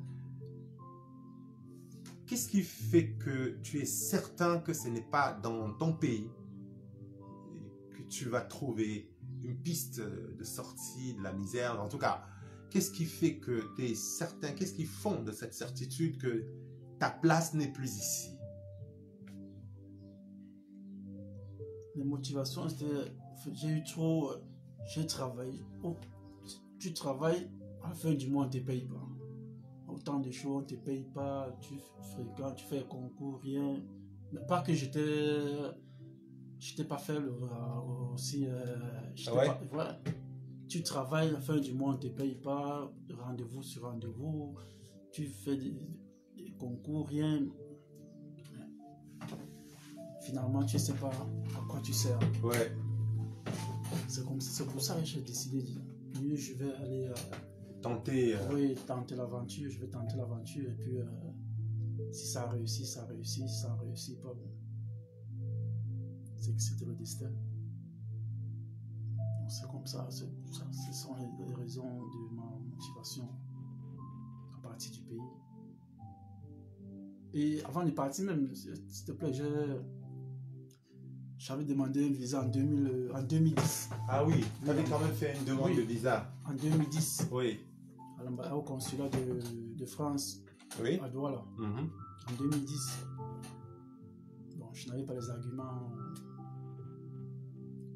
Qu'est-ce qui fait que tu es certain que ce n'est pas dans ton pays que tu vas trouver une piste de sortie de la misère? En tout cas, qu'est-ce qui fait que tu es certain? Qu'est-ce qui fonde de cette certitude que ta place n'est plus ici? Les motivations, c'était... J'ai travaillé. Oh, tu travailles, à la fin du mois, on ne te paye pas. Autant de choses, on ne te paye pas, tu fréquentes, tu fais concours, rien. Mais pas que j'étais je t'ai pas fait aussi. Ouais. Voilà. Tu travailles, à la fin du mois, on ne te paye pas, rendez-vous sur rendez-vous, tu fais des concours, rien. Finalement, tu ne sais pas à quoi tu sers. Ouais. C'est pour ça que j'ai décidé de mieux, je vais aller Tenter. oui, tenter l'aventure, je vais tenter l'aventure et puis si ça réussit, ça réussit, si ça réussit pas, bon. C'est que c'était le destin. C'est comme ça, ce sont les raisons de ma motivation à partir du pays. Et avant de partir même, s'il te plaît, j'avais demandé un visa en 2010. Ah oui, tu avais quand même fait une demande Oui. de visa. En 2010, Oui. au consulat de France, Oui. à Douala, Mhm. en 2010. Bon, je n'avais pas les arguments.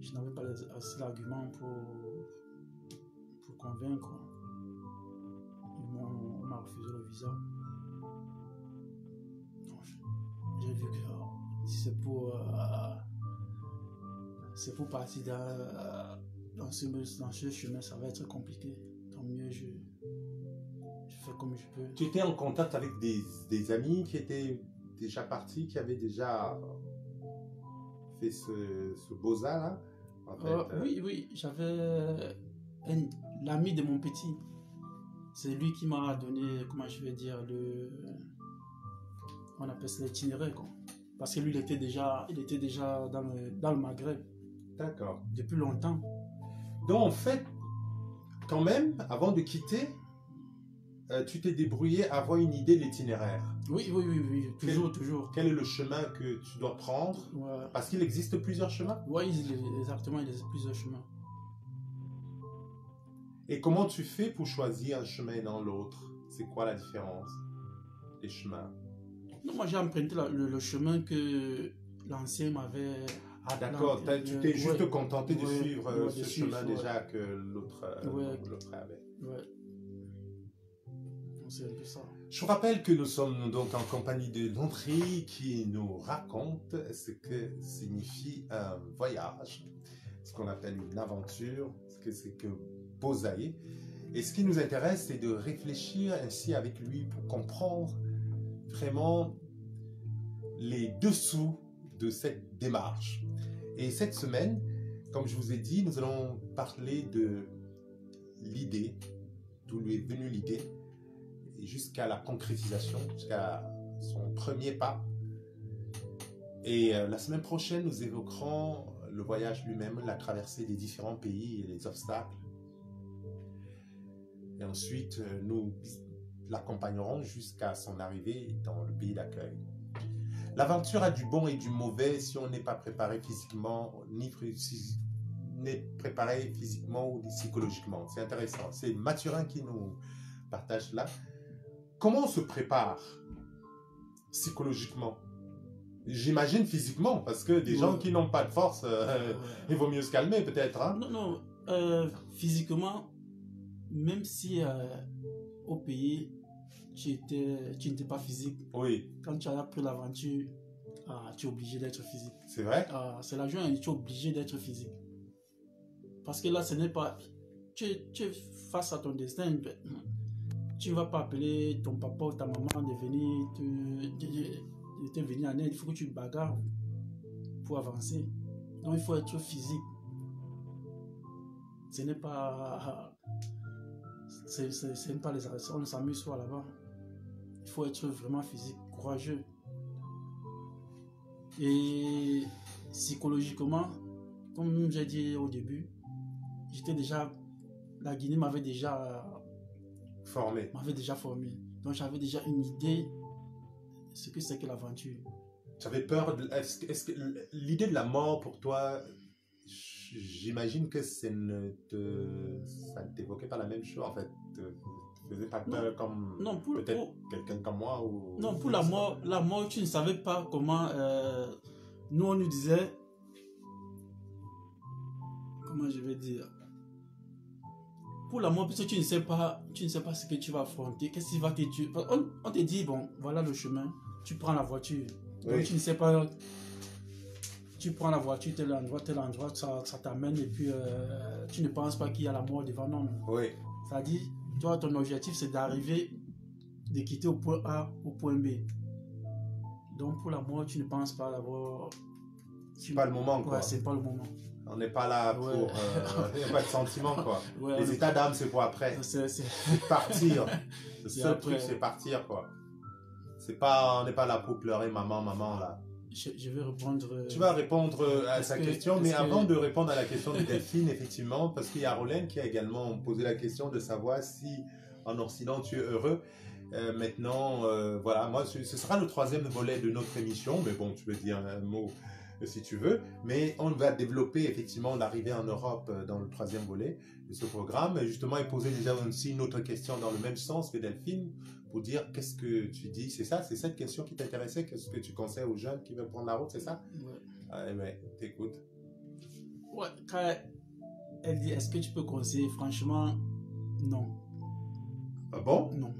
Je n'avais pas assez d'arguments pour convaincre. On m'a refusé le visa. Donc, j'ai vu que si c'est pour partir dans ce chemin, ça va être compliqué. Tant mieux, je fais comme je peux. Tu étais en contact avec des amis qui étaient déjà partis, qui avaient déjà fait ce beaux-arts là en fait, Oui, j'avais l'ami de mon petit. C'est lui qui m'a donné, comment je vais dire, on appelle ça l'itinéraire, quoi. Parce que lui, il était déjà dans le Maghreb. D'accord. Depuis longtemps. Donc en fait, quand même, avant de quitter, tu t'es débrouillé à avoir une idée de l'itinéraire. Oui, toujours. Quel est le chemin que tu dois prendre? Ouais. Parce qu'il existe plusieurs chemins. Oui, exactement, il y a plusieurs chemins. Et comment tu fais pour choisir un chemin et non l'autre? C'est quoi la différence des chemins? Non, moi j'ai emprunté le chemin que l'ancien m'avait... Ah d'accord, tu t'es juste contenté de suivre ce chemin déjà que l'autre avait. Ouais. C'est un peu ça. Je vous rappelle que nous sommes donc en compagnie de Landry qui nous raconte ce que signifie un voyage, ce qu'on appelle une aventure, ce que c'est que Bozaïe. Et ce qui nous intéresse, c'est de réfléchir ainsi avec lui pour comprendre vraiment les dessous de cette démarche. Et cette semaine, comme je vous ai dit, nous allons parler de l'idée, d'où lui est venue l'idée, jusqu'à la concrétisation, jusqu'à son premier pas. Et la semaine prochaine, nous évoquerons le voyage lui-même, la traversée des différents pays et les obstacles. Et ensuite, nous l'accompagnerons jusqu'à son arrivée dans le pays d'accueil. L'aventure a du bon et du mauvais si on n'est pas préparé physiquement, n'est préparé physiquement ou psychologiquement. C'est intéressant. C'est Mathurin qui nous partage là. Comment on se prépare psychologiquement? J'imagine physiquement, parce que des gens qui n'ont pas de force, il vaut mieux se calmer peut-être. Hein? Non, physiquement, même si au pays, tu n'étais pas physique. Oui. Quand tu as pris l'aventure, tu es obligé d'être physique. C'est vrai? C'est la joie, tu es obligé d'être physique. Parce que là, ce n'est pas... Tu es face à ton destin. Tu ne vas pas appeler ton papa ou ta maman de venir te venir en aide. Il faut que tu te bagarres pour avancer. Donc, il faut être physique. Ce n'est pas... C'est pas les arrêts. On ne s'amuse pas là-bas. Il faut être vraiment physique, courageux. Et psychologiquement, comme j'ai dit au début, la Guinée m'avait déjà formé. Donc j'avais déjà une idée de ce que c'est que l'aventure. Tu avais peur est-ce que l'idée de la mort pour toi, j'imagine que ça ne t'évoquait pas la même chose en fait. Tu faisais pas peur comme peut-être quelqu'un comme moi ou... Non, pour la mort, tu ne savais pas comment... nous, on nous disait... Comment je vais dire? Pour la mort, parce que tu ne sais pas ce que tu vas affronter. Qu'est-ce qui va te tuer? On te dit, bon, voilà le chemin. Tu prends la voiture. Donc, tu ne sais pas tu prends la voiture, tel endroit, ça t'amène et puis tu ne penses pas qu'il y a la mort devant nous. Oui. C'est-à-dire, toi, ton objectif, c'est d'arriver, de quitter au point A au point B. Donc, pour la mort, tu ne penses pas d'abord... C'est pas le moment, quoi. Ouais, c'est pas le moment. On n'est pas là pour... Il n'y a pas de sentiment, quoi. Ouais, les états d'âme, c'est pour après. C'est partir. Le seul après. truc, c'est partir, quoi. On n'est pas là pour pleurer, maman, là. Je vais répondre... Tu vas répondre à sa question, mais avant de répondre à la question de Delphine, effectivement, parce qu'il y a Rolène qui a également posé la question de savoir si en Occident tu es heureux. Maintenant, voilà, moi, ce sera le 3e volet de notre émission, mais bon, tu peux dire un mot si tu veux, mais on va développer effectivement l'arrivée en Europe dans le 3e volet de ce programme, justement, et poser déjà aussi une autre question dans le même sens que Delphine, pour dire qu'est-ce que tu dis, c'est ça, c'est cette question qui t'intéressait, qu'est-ce que tu conseilles aux jeunes qui veulent prendre la route, c'est ça? Ouais. Ouais, t'écoutes. Ouais, quand elle dit, est-ce que tu peux conseiller? Franchement, non. Ah bon? Non.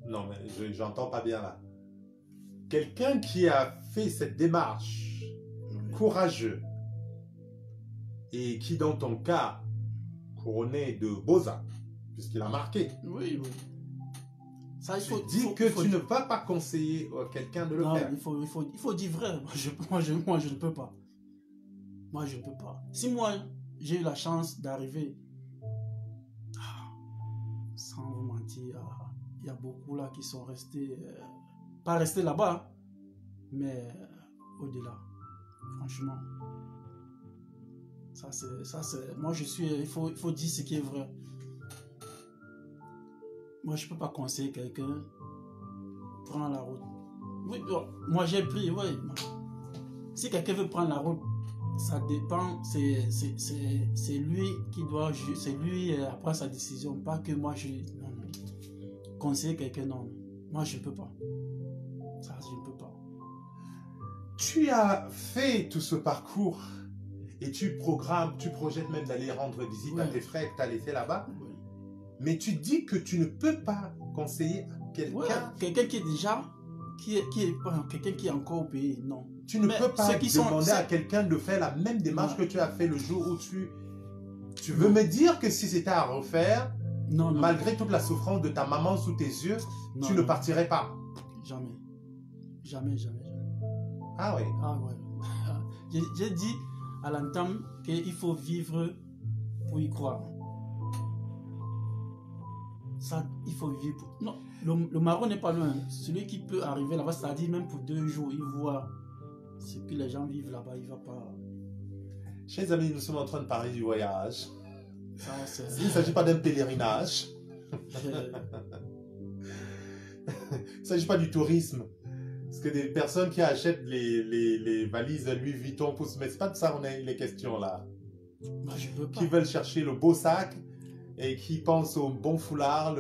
Non, mais j'entends pas bien là. Quelqu'un qui a fait cette démarche courageux et qui, dans ton cas, couronné de Beaux-Arts, puisqu'il a marqué. Oui, oui. Ça, tu dis que tu ne vas pas conseiller à quelqu'un de le faire. Il faut dire vrai. Moi, je ne peux pas. Moi, je ne peux pas. Si moi, j'ai eu la chance d'arriver, sans vous mentir, il y a beaucoup là qui sont restés, pas restés là-bas, mais au-delà. Franchement. Ça, c'est... Moi, il faut dire ce qui est vrai. Moi, je ne peux pas conseiller quelqu'un prendre la route. Oui, moi, j'ai pris, oui. Si quelqu'un veut prendre la route, ça dépend. C'est lui qui doit... C'est lui à prendre sa décision. Pas que moi, non. Conseiller quelqu'un, non. Moi, je ne peux pas. Ça, je ne peux pas. Tu as fait tout ce parcours et tu projettes même d'aller rendre visite à tes frères que tu as laissés là-bas. Oui. Mais tu dis que tu ne peux pas conseiller quelqu'un. Quelqu'un qui est déjà, quelqu'un qui est encore au pays, non. Tu ne peux pas demander à quelqu'un de faire la même démarche que tu as fait le jour où tu veux me dire que si c'était à refaire, malgré toute la souffrance de ta maman sous tes yeux, tu ne partirais pas. Jamais. Jamais. Ah oui. Ah ouais. J'ai dit à l'entame qu'il faut vivre pour y croire. Ça, il faut vivre pour... Non, le Maroc n'est pas loin. Celui qui peut arriver là-bas, c'est-à-dire même pour 2 jours, il voit ce que les gens vivent là-bas, il ne va pas... Chers amis, nous sommes en train de parler du voyage. Il ne s'agit pas d'un pèlerinage. Il ne s'agit pas du tourisme. Parce que des personnes qui achètent les valises Louis Vuitton pour se mettre... C'est pas de ça on a les questions là. Moi, je peux pas. Qui veulent chercher le beau sac et qui pensent au bon foulard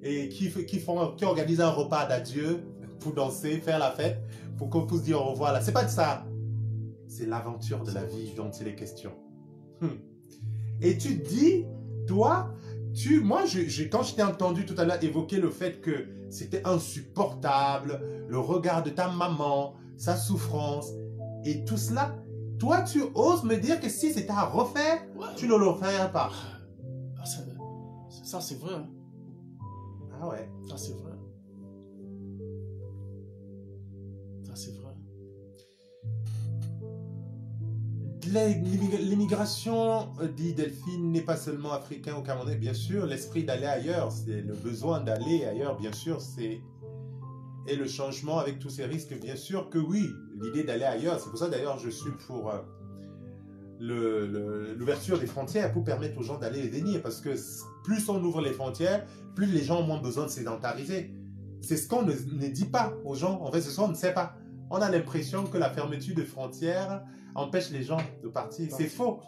et qui organisent un repas d'adieu pour danser, faire la fête, pour qu'on puisse dire au revoir là. C'est pas de ça. C'est l'aventure de la vie dont il est question. Et tu dis, toi, moi, quand je t'ai entendu tout à l'heure évoquer le fait que c'était insupportable, le regard de ta maman, sa souffrance et tout cela, toi, tu oses me dire que si c'était à refaire, tu ne le referais pas. Ça, c'est vrai. Hein. Ah ouais. Ça, c'est vrai. Ça, c'est vrai. L'immigration, dit Delphine, n'est pas seulement africain ou camerounais. Bien sûr, l'esprit d'aller ailleurs, c'est le besoin d'aller ailleurs, bien sûr, et le changement avec tous ces risques, bien sûr que oui, l'idée d'aller ailleurs. C'est pour ça d'ailleurs je suis pour l'ouverture des frontières pour permettre aux gens d'aller et venir. Parce que plus on ouvre les frontières, plus les gens ont moins besoin de sédentariser. C'est ce qu'on ne dit pas aux gens. En fait, c'est ce qu'on ne sait pas. On a l'impression que la fermeture des frontières empêche les gens de partir. C'est faux.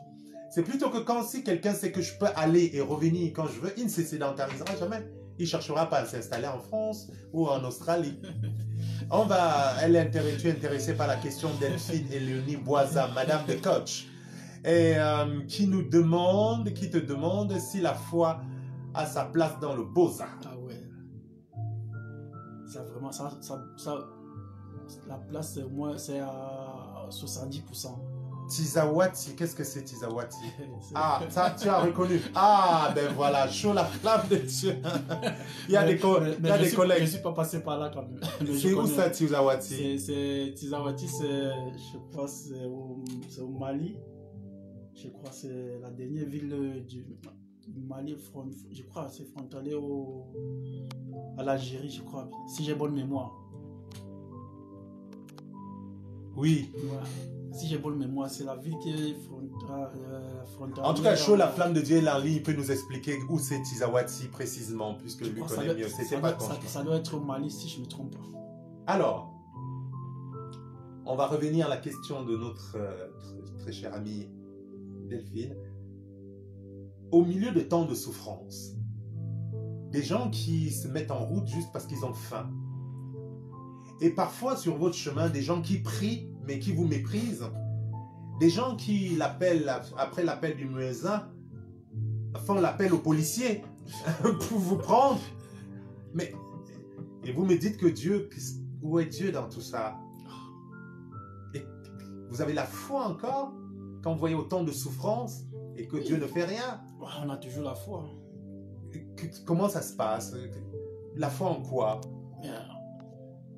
C'est plutôt que si quelqu'un sait que je peux aller et revenir quand je veux, il ne se sédentarisera jamais. Il ne cherchera pas à s'installer en France ou en Australie. Tu es intéressée par la question d'Elphine et Léonie Boisa, Madame de Coach, et qui te demande si la foi a sa place dans le Beaux-Arts. Ah ouais. Ça vraiment, la place, moi, c'est 70%. Tizawati, qu'est-ce que c'est Tizawati? C'est- Ah, ça, tu as reconnu. Ah, ben voilà, chaud la flamme de Dieu. Il y a des, il y a des Je collègues. suis pas passé par là quand même. Mais je C'est où connais. ça, Tizawati? Tizawati, je crois c'est au Mali. Je crois que c'est la dernière ville du Mali. Je crois c'est frontalier à l'Algérie, je crois. Si j'ai bonne mémoire. Oui. Voilà. Si j'ai bonne mémoire, c'est la ville qui est frontalière. En tout cas, chaud la flamme de Dieu est en ligne. Il peut nous expliquer où c'est Tizawati précisément, puisque lui Oh, connaît mieux. C'était pas ton choix. ça doit être au Mali, si je ne me trompe pas. Alors, on va revenir à la question de notre très chère amie Delphine. Au milieu de tant de souffrances, des gens qui se mettent en route juste parce qu'ils ont faim, et parfois sur votre chemin, des gens qui prient mais qui vous méprisent, des gens qui l'appellent, après l'appel du muezzin, font l'appel aux policiers pour vous prendre. Mais, et vous me dites que Dieu, où est Dieu dans tout ça? Et vous avez la foi encore quand vous voyez autant de souffrances et que Dieu ne fait rien? On a toujours la foi. Comment ça se passe? La foi en quoi? Mais,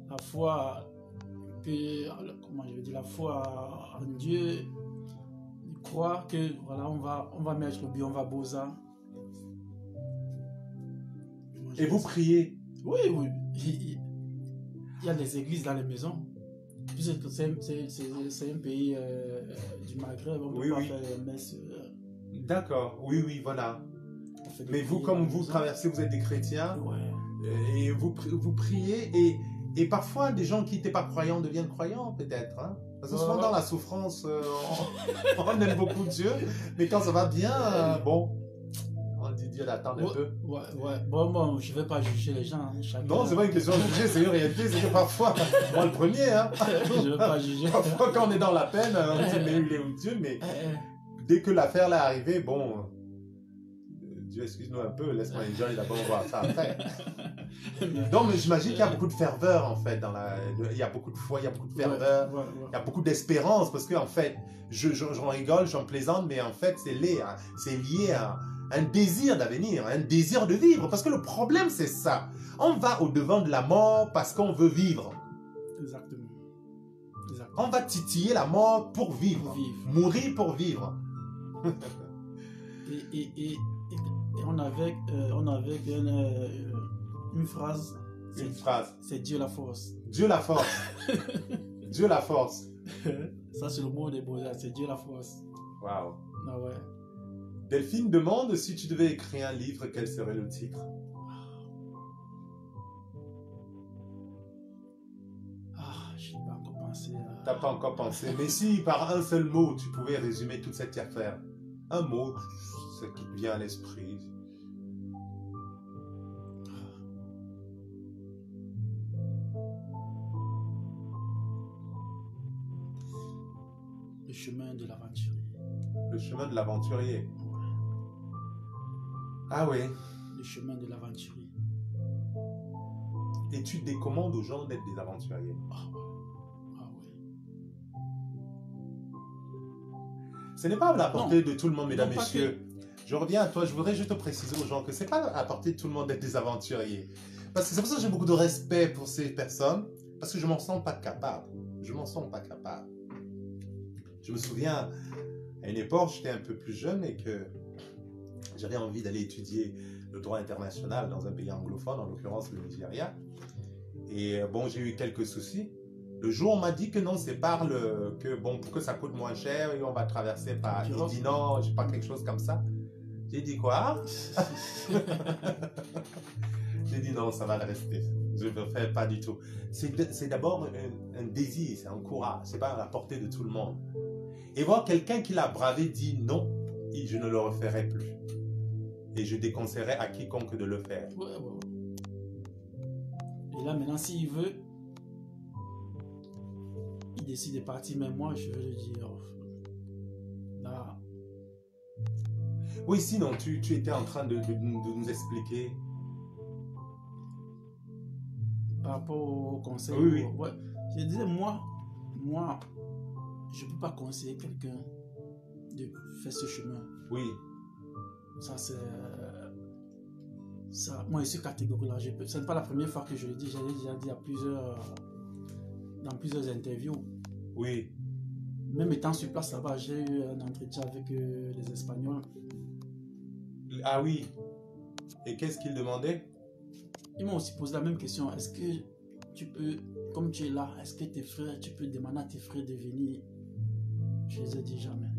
la foi, puis, comment je veux dire, la foi en Dieu, croire que voilà, on va mettre le but, on va Boza. Et vous priez? Oui, oui. Il y a des églises dans les maisons. Puisque c'est un pays du Maghreb, on ne peut pas faire les messes. D'accord, oui, oui, voilà. Mais vous, comme vous traversez, vous êtes des chrétiens, ouais. et vous priez, et parfois des gens qui n'étaient pas croyants deviennent croyants, peut-être. Hein? Parce que souvent dans la souffrance, on aime beaucoup Dieu, mais quand ça va bien, bon, on dit Dieu d'attendre un peu. Ouais. Bon, je ne vais pas juger les gens. Hein. Non, c'est pas une question de juger, c'est une réalité, c'est que parfois, moi le premier, hein, je ne veux pas juger. parfois quand on est dans la peine, on dit mais il est où Dieu, mais dès que l'affaire l'est arrivée, bon, Dieu excuse-nous un peu, laisse-moi enjoy d'abord, on va ça après. Donc, mais j'imagine qu'il y a beaucoup de ferveur en fait, il y a beaucoup de foi, il y a beaucoup de ferveur, il y a beaucoup d'espérance, parce qu'en fait, j'en rigole, j'en plaisante, mais en fait, c'est lié à un désir d'avenir, un désir de vivre, parce que le problème c'est ça, on va au-devant de la mort parce qu'on veut vivre. Exactement. On va titiller la mort pour vivre, mourir pour vivre. et on avait une phrase. Une phrase. C'est Dieu la force. Dieu la force. Dieu la force. Ça, c'est le mot des beaux-arts. C'est Dieu la force. Waouh. Ah ouais. Delphine demande si tu devais écrire un livre, quel serait le titre? Je n'ai pas encore pensé à... T'as pas encore pensé. Mais si par un seul mot, tu pouvais résumer toute cette affaire. Un mot, ce qui te vient à l'esprit. Le chemin de l'aventurier. Le chemin de l'aventurier. Ah oui. Le chemin de l'aventurier. Et tu décommandes aux gens d'être des aventuriers. Ah ouais. Ce n'est pas à la portée de tout le monde, mesdames, messieurs. Je reviens à toi, je voudrais juste te préciser aux gens que ce n'est pas à la portée de tout le monde d'être des aventuriers. Parce que c'est pour ça que j'ai beaucoup de respect pour ces personnes, parce que je ne m'en sens pas capable. Je ne m'en sens pas capable. Je me souviens, à une époque, j'étais un peu plus jeune et que j'avais envie d'aller étudier le droit international dans un pays anglophone, en l'occurrence le Nigeria. Et bon, j'ai eu quelques soucis. Le jour, on m'a dit que non, c'est pour que ça coûte moins cher, et on va traverser par... Il dit non, j'ai pas quelque chose comme ça. J'ai dit quoi? J'ai dit non, ça va le rester. Je ne le fais pas du tout. C'est d'abord un désir, c'est un courage. C'est pas à la portée de tout le monde. Et voir quelqu'un qui l'a bravé dit non, je ne le referai plus. Et je déconseillerais à quiconque de le faire. Ouais. Et là, maintenant, s'il veut, il décide de partir, mais moi, je veux lui dire, là... Oui, sinon, tu étais en train de nous expliquer. Par rapport au conseil. Oui. Ouais. Je disais, moi, je ne peux pas conseiller quelqu'un de faire ce chemin. Oui. Ça, c'est... ça, moi, je suis catégorique là. Ce n'est pas la première fois que je le dis. J'ai déjà dit dans plusieurs interviews. Oui. Même étant sur place là-bas, j'ai eu un entretien avec les Espagnols. Ah oui. Et qu'est-ce qu'ils demandaient? Ils m'ont aussi posé la même question. Est-ce que tu peux, comme tu es là, est-ce que tes frères, tu peux demander à tes frères de venir? Je les ai dit jamais.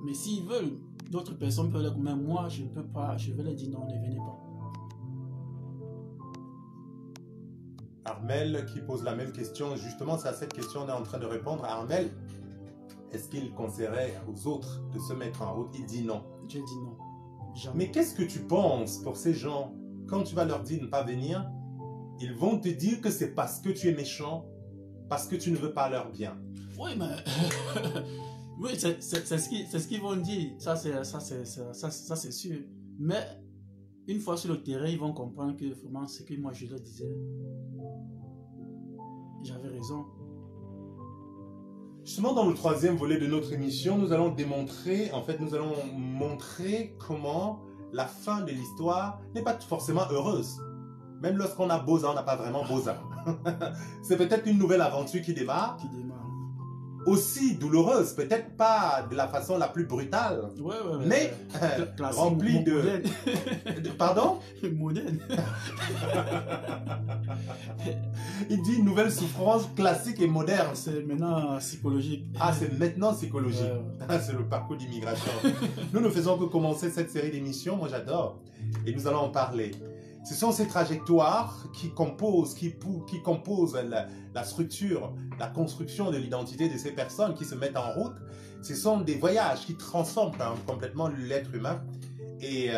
Mais s'ils veulent, d'autres personnes peuvent le dire, mais moi, je ne peux pas. Je vais leur dire non, ne venez pas. Armel qui pose la même question. Justement, c'est à cette question qu'on est en train de répondre. Armel, est-ce qu'il conseillerait aux autres de se mettre en route? Il dit non. J'ai dit non. Jamais. Mais qu'est-ce que tu penses pour ces gens? Quand tu vas leur dire de ne pas venir, ils vont te dire que c'est parce que tu es méchant, parce que tu ne veux pas leur bien. Oui, mais... oui, c'est ce qu'ils vont dire. Ça, c'est sûr. Mais, une fois sur le terrain, ils vont comprendre que vraiment, ce que moi, je leur disais, j'avais raison. Justement, dans le troisième volet de notre émission, nous allons démontrer, en fait, nous allons montrer comment la fin de l'histoire n'est pas forcément heureuse. Même lorsqu'on a Boza, on n'a pas vraiment Boza. C'est peut-être une nouvelle aventure qui démarre. Aussi douloureuse, peut-être pas de la façon la plus brutale, mais remplie de... Pardon? Moderne. Il dit une nouvelle souffrance classique et moderne. C'est maintenant psychologique. Ah, c'est maintenant psychologique. C'est le parcours d'immigration. Nous ne faisons que commencer cette série d'émissions, moi j'adore. Et nous allons en parler. Ce sont ces trajectoires qui composent la structure, la construction de l'identité de ces personnes qui se mettent en route. Ce sont des voyages qui transforment complètement l'être humain. Et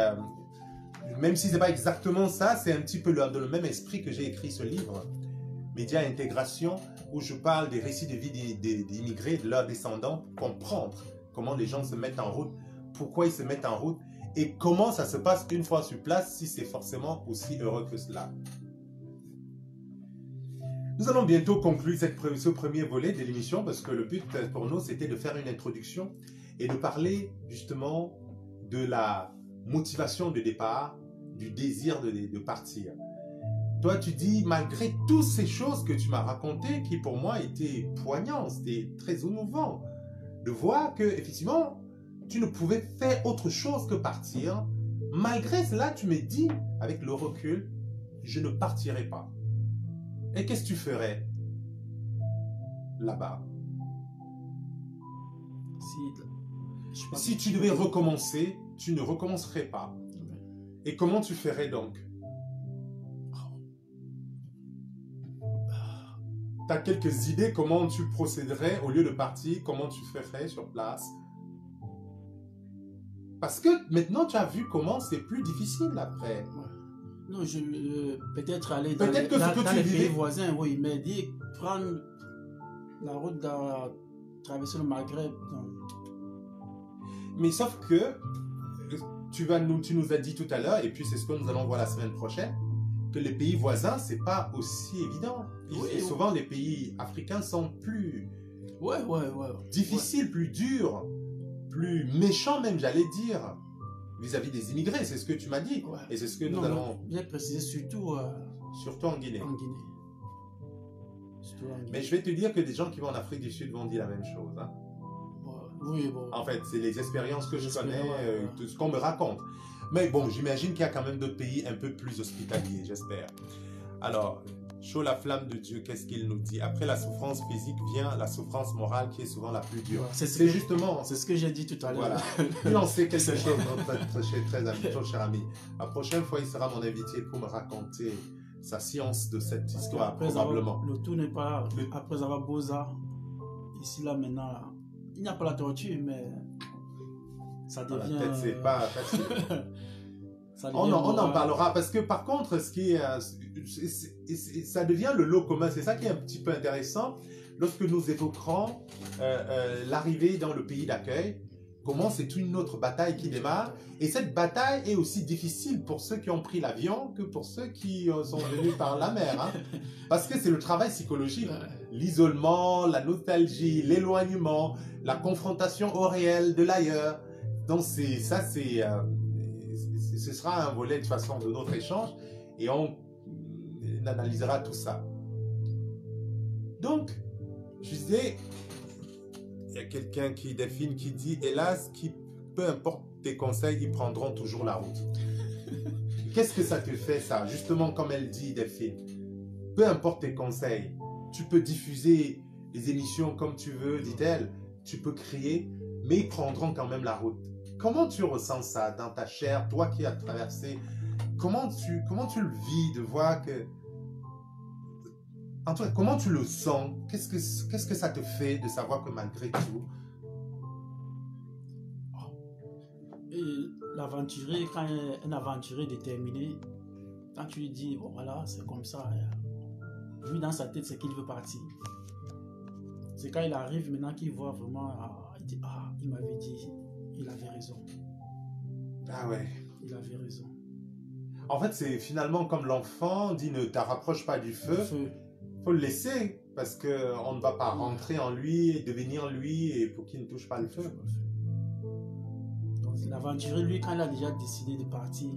même si ce n'est pas exactement ça, c'est un petit peu dans le même esprit que j'ai écrit ce livre, Média Intégration, où je parle des récits de vie d'immigrés, de leurs descendants, comprendre comment les gens se mettent en route, pourquoi ils se mettent en route, et comment ça se passe une fois sur place, si c'est forcément aussi heureux que cela. Nous allons bientôt conclure ce premier volet de l'émission, parce que le but pour nous, c'était de faire une introduction et de parler justement de la motivation de départ, du désir de partir. Toi, tu dis, malgré toutes ces choses que tu m'as racontées, qui pour moi étaient poignantes, c'était très émouvant, de voir que, effectivement, tu ne pouvais faire autre chose que partir. Malgré cela, tu me dis, avec le recul, je ne partirai pas. Et qu'est-ce que tu ferais là-bas? Si tu devais recommencer, tu ne recommencerais pas. Et comment tu ferais donc? Tu as quelques idées comment tu procéderais au lieu de partir, comment tu ferais sur place? Parce que maintenant, tu as vu comment c'est plus difficile après. Non, peut-être aller dans les pays voisins, oui, mais dire prendre la route traverser le Maghreb. Non. Mais sauf que tu nous as dit tout à l'heure, et puis c'est ce que nous allons voir la semaine prochaine, que les pays voisins, c'est pas aussi évident. Souvent, les pays africains sont plus difficiles, plus durs, plus méchants même, j'allais dire, vis-à-vis des immigrés. C'est ce que tu m'as dit. Ouais. Et c'est ce que nous allons... Bien préciser, surtout en Guinée. Mais je vais te dire que des gens qui vont en Afrique du Sud vont dire la même chose. Hein. Oui, bon. En fait, c'est les expériences que je connais, tout ce qu'on me raconte. Mais bon, j'imagine qu'il y a quand même d'autres pays un peu plus hospitaliers, j'espère. Alors, chaud la flamme de Dieu, qu'est-ce qu'il nous dit? Après la souffrance physique vient la souffrance morale qui est souvent la plus dure. C'est justement... C'est ce que j'ai dit tout à l'heure. Voilà. Il en sait quelque chose, notre cher ami. La prochaine fois, il sera mon invité pour me raconter sa science de cette histoire, probablement. Le tout n'est pas... Après avoir Boza, ici, là, maintenant, il n'y a pas la torture, mais... Ça devient... Peut-être c'est pas facile. On en parlera, parce que par contre, ce qui est, ça devient le lot commun. C'est ça qui est un petit peu intéressant lorsque nous évoquerons l'arrivée dans le pays d'accueil. comment c'est une autre bataille qui démarre. Et cette bataille est aussi difficile pour ceux qui ont pris l'avion que pour ceux qui sont venus par la mer. Hein. Parce que c'est le travail psychologique. L'isolement, la nostalgie, l'éloignement, la confrontation au réel de l'ailleurs. Donc ce sera un volet de toute façon de notre échange et on analysera tout ça. Donc, je disais, il y a quelqu'un Delphine qui dit, hélas, peu importe tes conseils, ils prendront toujours la route. Qu'est-ce que ça te fait ça? Justement, comme elle dit, Delphine, peu importe tes conseils, tu peux diffuser les émissions comme tu veux, dit-elle, tu peux crier, mais ils prendront quand même la route. Comment tu ressens ça dans ta chair, toi qui as traversé, comment tu le vis de voir que... En tout cas, comment tu le sens? Qu'est-ce que ça te fait de savoir que malgré tout... L'aventurier, quand un aventurier déterminé, quand tu lui dis, bon voilà, c'est comme ça, lui dans sa tête, c'est qu'il veut partir. C'est quand il arrive maintenant qu'il voit vraiment, il dit, il m'avait dit, il avait raison. Ah ouais. Il avait raison. En fait, c'est finalement comme l'enfant dit, ne te rapproche pas du feu. Faut le laisser, parce qu'on ne va pas rentrer en lui et devenir lui, et pour qu'il ne touche pas le feu. L'aventurier, lui, quand il a déjà décidé de partir,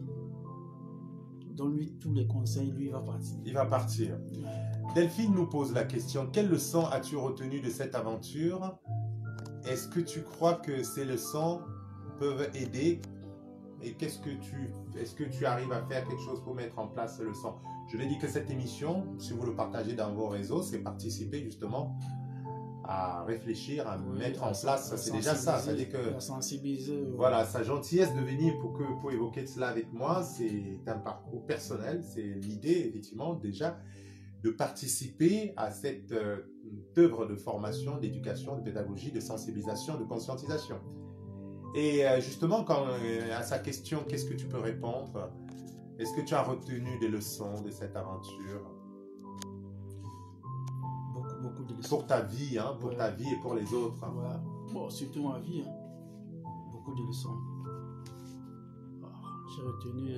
donne-lui tous les conseils, lui, il va partir. Il va partir. Delphine nous pose la question, quelle leçon as-tu retenu de cette aventure? Est-ce que tu crois que ces leçons peuvent aider? Et est-ce que tu arrives à faire quelque chose pour mettre en place ces leçons? Je l'ai dit que cette émission, si vous le partagez dans vos réseaux, c'est participer justement à réfléchir, à mettre en place. C'est déjà ça. C'est-à-dire que sensibiliser. Voilà, sa gentillesse de venir pour évoquer cela avec moi, c'est un parcours personnel. C'est l'idée, effectivement, déjà, de participer à cette œuvre de formation, d'éducation, de pédagogie, de sensibilisation, de conscientisation. Et justement, à sa question, qu'est-ce que tu peux répondre? Est-ce que tu as retenu des leçons de cette aventure? Beaucoup de leçons. Pour ta vie, hein, pour ta vie et pour les autres. Hein. Ouais. Bon, surtout ma vie. Hein. Beaucoup de leçons. J'ai retenu,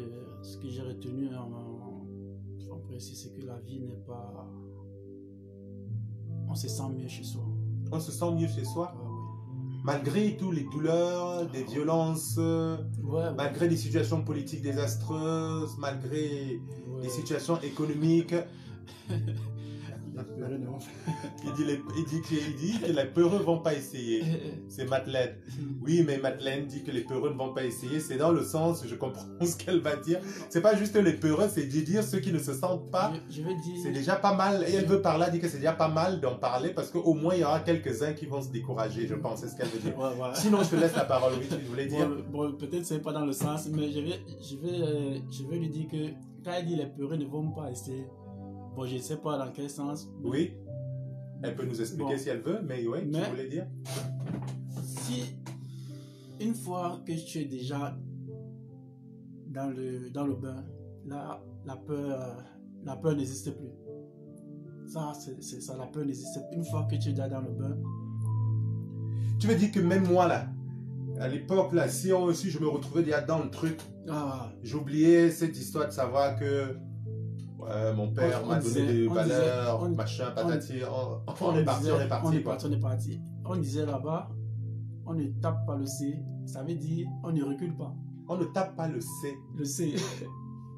ce que j'ai retenu en précis, c'est que la vie n'est pas... On se sent mieux chez soi. On se sent mieux chez soi? Oui. Malgré toutes les douleurs, des violences, malgré des situations politiques désastreuses, malgré des situations économiques. Il dit que les peureux ne vont pas essayer. C'est Madeleine. Oui, mais Madeleine dit que les peureux ne vont pas essayer. C'est dans le sens, je comprends ce qu'elle va dire. C'est pas juste les peureux, c'est de dire ceux qui ne se sentent pas. C'est déjà pas mal. Et elle veut parler, elle dit que c'est déjà pas mal d'en parler parce qu'au moins il y aura quelques-uns qui vont se décourager, je pense. C'est ce qu'elle veut dire. Sinon, je te laisse la parole. Oui, tu voulais dire. Bon, peut-être c'est pas dans le sens, mais je vais lui dire que quand elle dit les peureux ne vont pas essayer. Bon, je ne sais pas dans quel sens. Oui, elle peut nous expliquer si elle veut, mais oui, tu voulais dire. Si une fois que tu es déjà dans le bain, là, la peur n'existe plus. Ça, c'est ça, la peur n'existe plus. Une fois que tu es déjà dans le bain. Tu veux dire que même moi, là, à l'époque, là, si je me retrouvais déjà dans le truc, j'oubliais cette histoire de savoir que mon père m'a donné des valeurs, machin, patati. On est parti. On disait là-bas, on ne tape pas le C. Ça veut dire, on ne recule pas. On ne tape pas le C. Le C.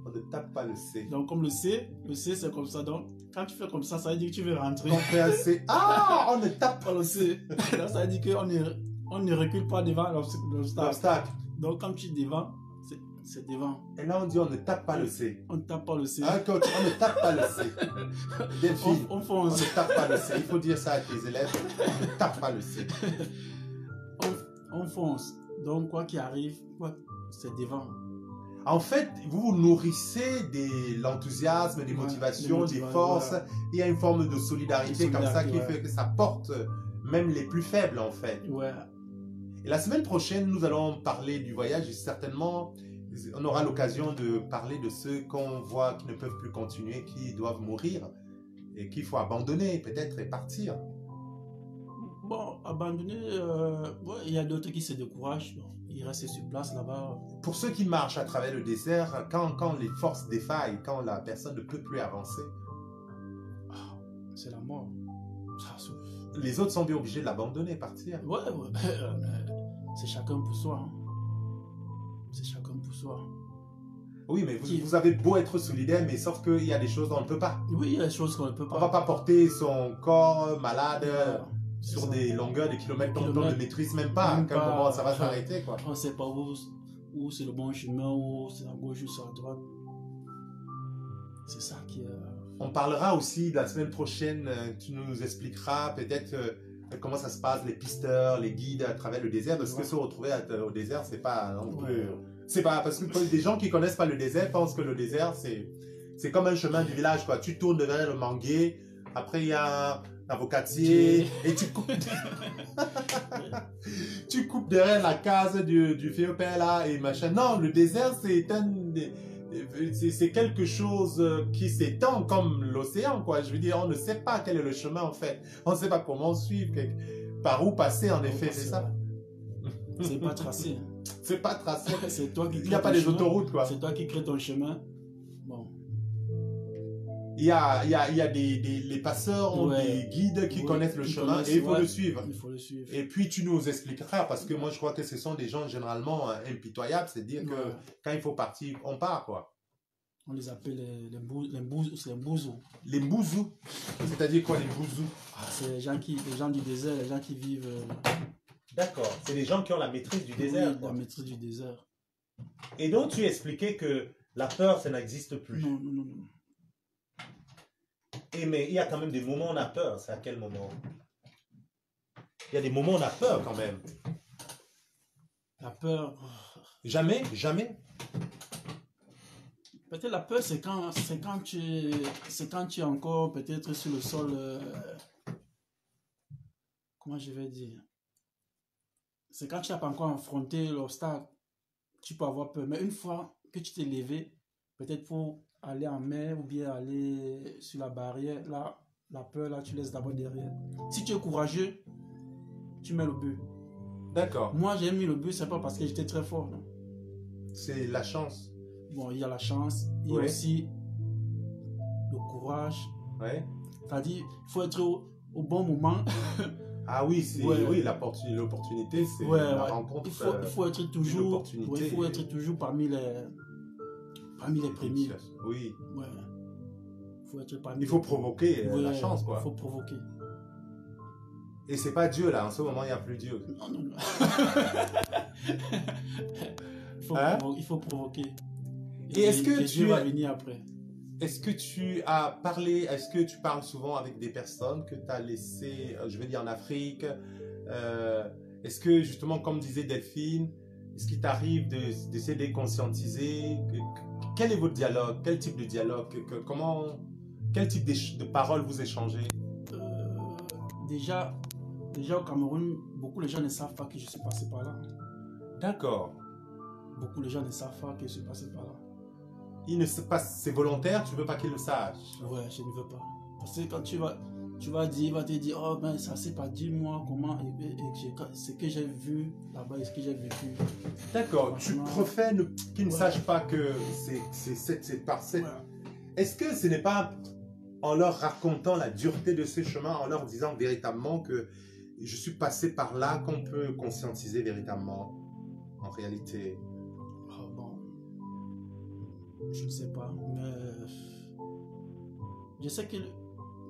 On ne tape pas le C. Donc, comme le C c'est comme ça. Donc, quand tu fais comme ça veut dire que tu veux rentrer. On fait un C. Ah, on ne tape pas le C. Donc, ça veut dire qu'on ne recule pas devant l'obstacle. Donc, quand tu es devant, c'est devant. Et là, on dit on ne tape pas le C. On ne tape pas le C. Ah, coach, on ne tape pas le C. Delphine, on fonce. On ne tape pas le C. Il faut dire ça à tes élèves. On ne tape pas le C. On fonce. Donc, quoi qu'il arrive, c'est devant. En fait, vous nourrissez de l'enthousiasme, des motivations, des forces. Il y a une forme de solidarité comme ça qui fait que ça porte même les plus faibles, en fait. Et la semaine prochaine, nous allons parler du voyage et certainement, on aura l'occasion de parler de ceux qu'on voit qui ne peuvent plus continuer, qui doivent mourir et qu'il faut abandonner peut-être et partir. Bon, abandonner, ouais, il y a d'autres qui se découragent. Bon, ils restent sur place là-bas. Pour ceux qui marchent à travers le désert, quand les forces défaillent, quand la personne ne peut plus avancer, C'est la mort. Ça, les autres sont bien obligés de l'abandonner, partir. ouais, ouais, c'est chacun pour soi. Hein. C'est chacun pour soi. Oui, mais vous avez beau être solidaire, mais sauf qu'il y a des choses dont on ne peut pas. Oui, il y a des choses qu'on ne peut On ne pas. va pas porter son corps malade C'est sur ça. des longueurs de kilomètres dont on ne Kilomètres. maîtrise même pas. Même À quel pas. moment ça va s'arrêter, quoi. On ne sait pas où c'est le bon chemin, où c'est à gauche ou c'est à droite. C'est ça qui est... On parlera aussi la semaine prochaine, tu nous expliqueras peut-être comment ça se passe, les pisteurs, les guides à travers le désert, parce que Ouais. se retrouver au désert, c'est pas non plus... Ouais. C'est pas... Parce que des gens qui connaissent pas le désert pensent que le désert, c'est comme un chemin du village, quoi. Tu tournes derrière le manguier, après il y a un avocatier, et tu coupes... tu coupes derrière la case du vieux père là, et machin. Non, le désert, c'est quelque chose qui s'étend comme l'océan, quoi. Je veux dire, on ne sait pas quel est le chemin, en fait. On ne sait pas comment suivre, par où passer, en effet, c'est ça. C'est pas tracé. Hein. C'est pas tracé. C'est toi qui Il n'y a pas des autoroutes, quoi. C'est toi qui crée ton chemin. Bon. Il y a les passeurs ont Ouais. des guides qui Oui, connaissent le qui chemin connaissent, et il faut ouais. le suivre. Il faut le suivre. Et puis tu nous expliqueras, parce que moi je crois que ce sont des gens généralement impitoyables, c'est-à-dire que Ouais. quand il faut partir, on part, quoi. On les appelle les bouzous. Les mbouzous, c'est-à-dire quoi les mbouzous? C'est les gens du désert, les gens qui vivent D'accord, c'est les gens qui ont la maîtrise du oui, désert, quoi. la maîtrise du désert. Et donc tu expliquais que la peur, ça n'existe plus. Non, non, non, non. Mais il y a quand même des moments où on a peur, c'est à quel moment? Il y a des moments où on a peur quand même. La peur. Jamais, jamais. Peut-être la peur, c'est quand tu es encore peut-être sur le sol. Comment je vais dire? C'est quand tu n'as pas encore affronté l'obstacle. Tu peux avoir peur. Mais une fois que tu t'es levé, peut-être pour aller en mer ou bien aller sur la barrière, là, la peur, là, tu laisses d'abord derrière. Si tu es courageux, tu mets le but. D'accord. Moi, j'ai mis le but, c'est pas parce que j'étais très fort. Non? C'est la chance. Bon, il y a la chance, il y a Ouais. aussi le courage. Ouais. C'est-à-dire, il faut être au bon moment. Ah oui, c'est Ouais. oui, l'opportunité, c'est Ouais, la ouais. rencontre. Il faut être toujours, opportunité. ouais, il faut être toujours parmi les premiers. Oui. Ouais. Il faut être parmi Il faut les- provoquer la Ouais, chance, quoi. Il faut provoquer. Et c'est pas Dieu là, en ce moment il n'y a plus Dieu. Non, non, non. Hein? Il faut provoquer. Et est-ce que Dieu tu va as- venir après? Est-ce que tu as parlé, est-ce que tu parles souvent avec des personnes que tu as laissées, je veux dire en Afrique, est-ce que justement, comme disait Delphine, est-ce qu'il t'arrive d'essayer de les conscientiser? Quel est votre dialogue? Quel type de dialogue? Quel type de paroles vous échangez? Déjà au Cameroun, beaucoup de gens ne savent pas que je suis passé par là. D'accord. Beaucoup de gens ne savent pas que je suis passé par là. Il ne sait pas, c'est volontaire, tu veux pas qu'il le sache. Ouais, je ne veux pas. Parce que quand tu vas dire, il va te dire, oh ben ça s'est pas dit moi, comment, ce que j'ai vu là-bas et ce que j'ai vécu. D'accord, tu Franchement, préfères qu'ils ne ouais. sachent pas que c'est par cette... Ouais. Est-ce que ce n'est pas en leur racontant la dureté de ce chemin, en leur disant véritablement que je suis passé par là qu'on peut conscientiser véritablement, en réalité? Ah, bon, je ne sais pas, mais je sais que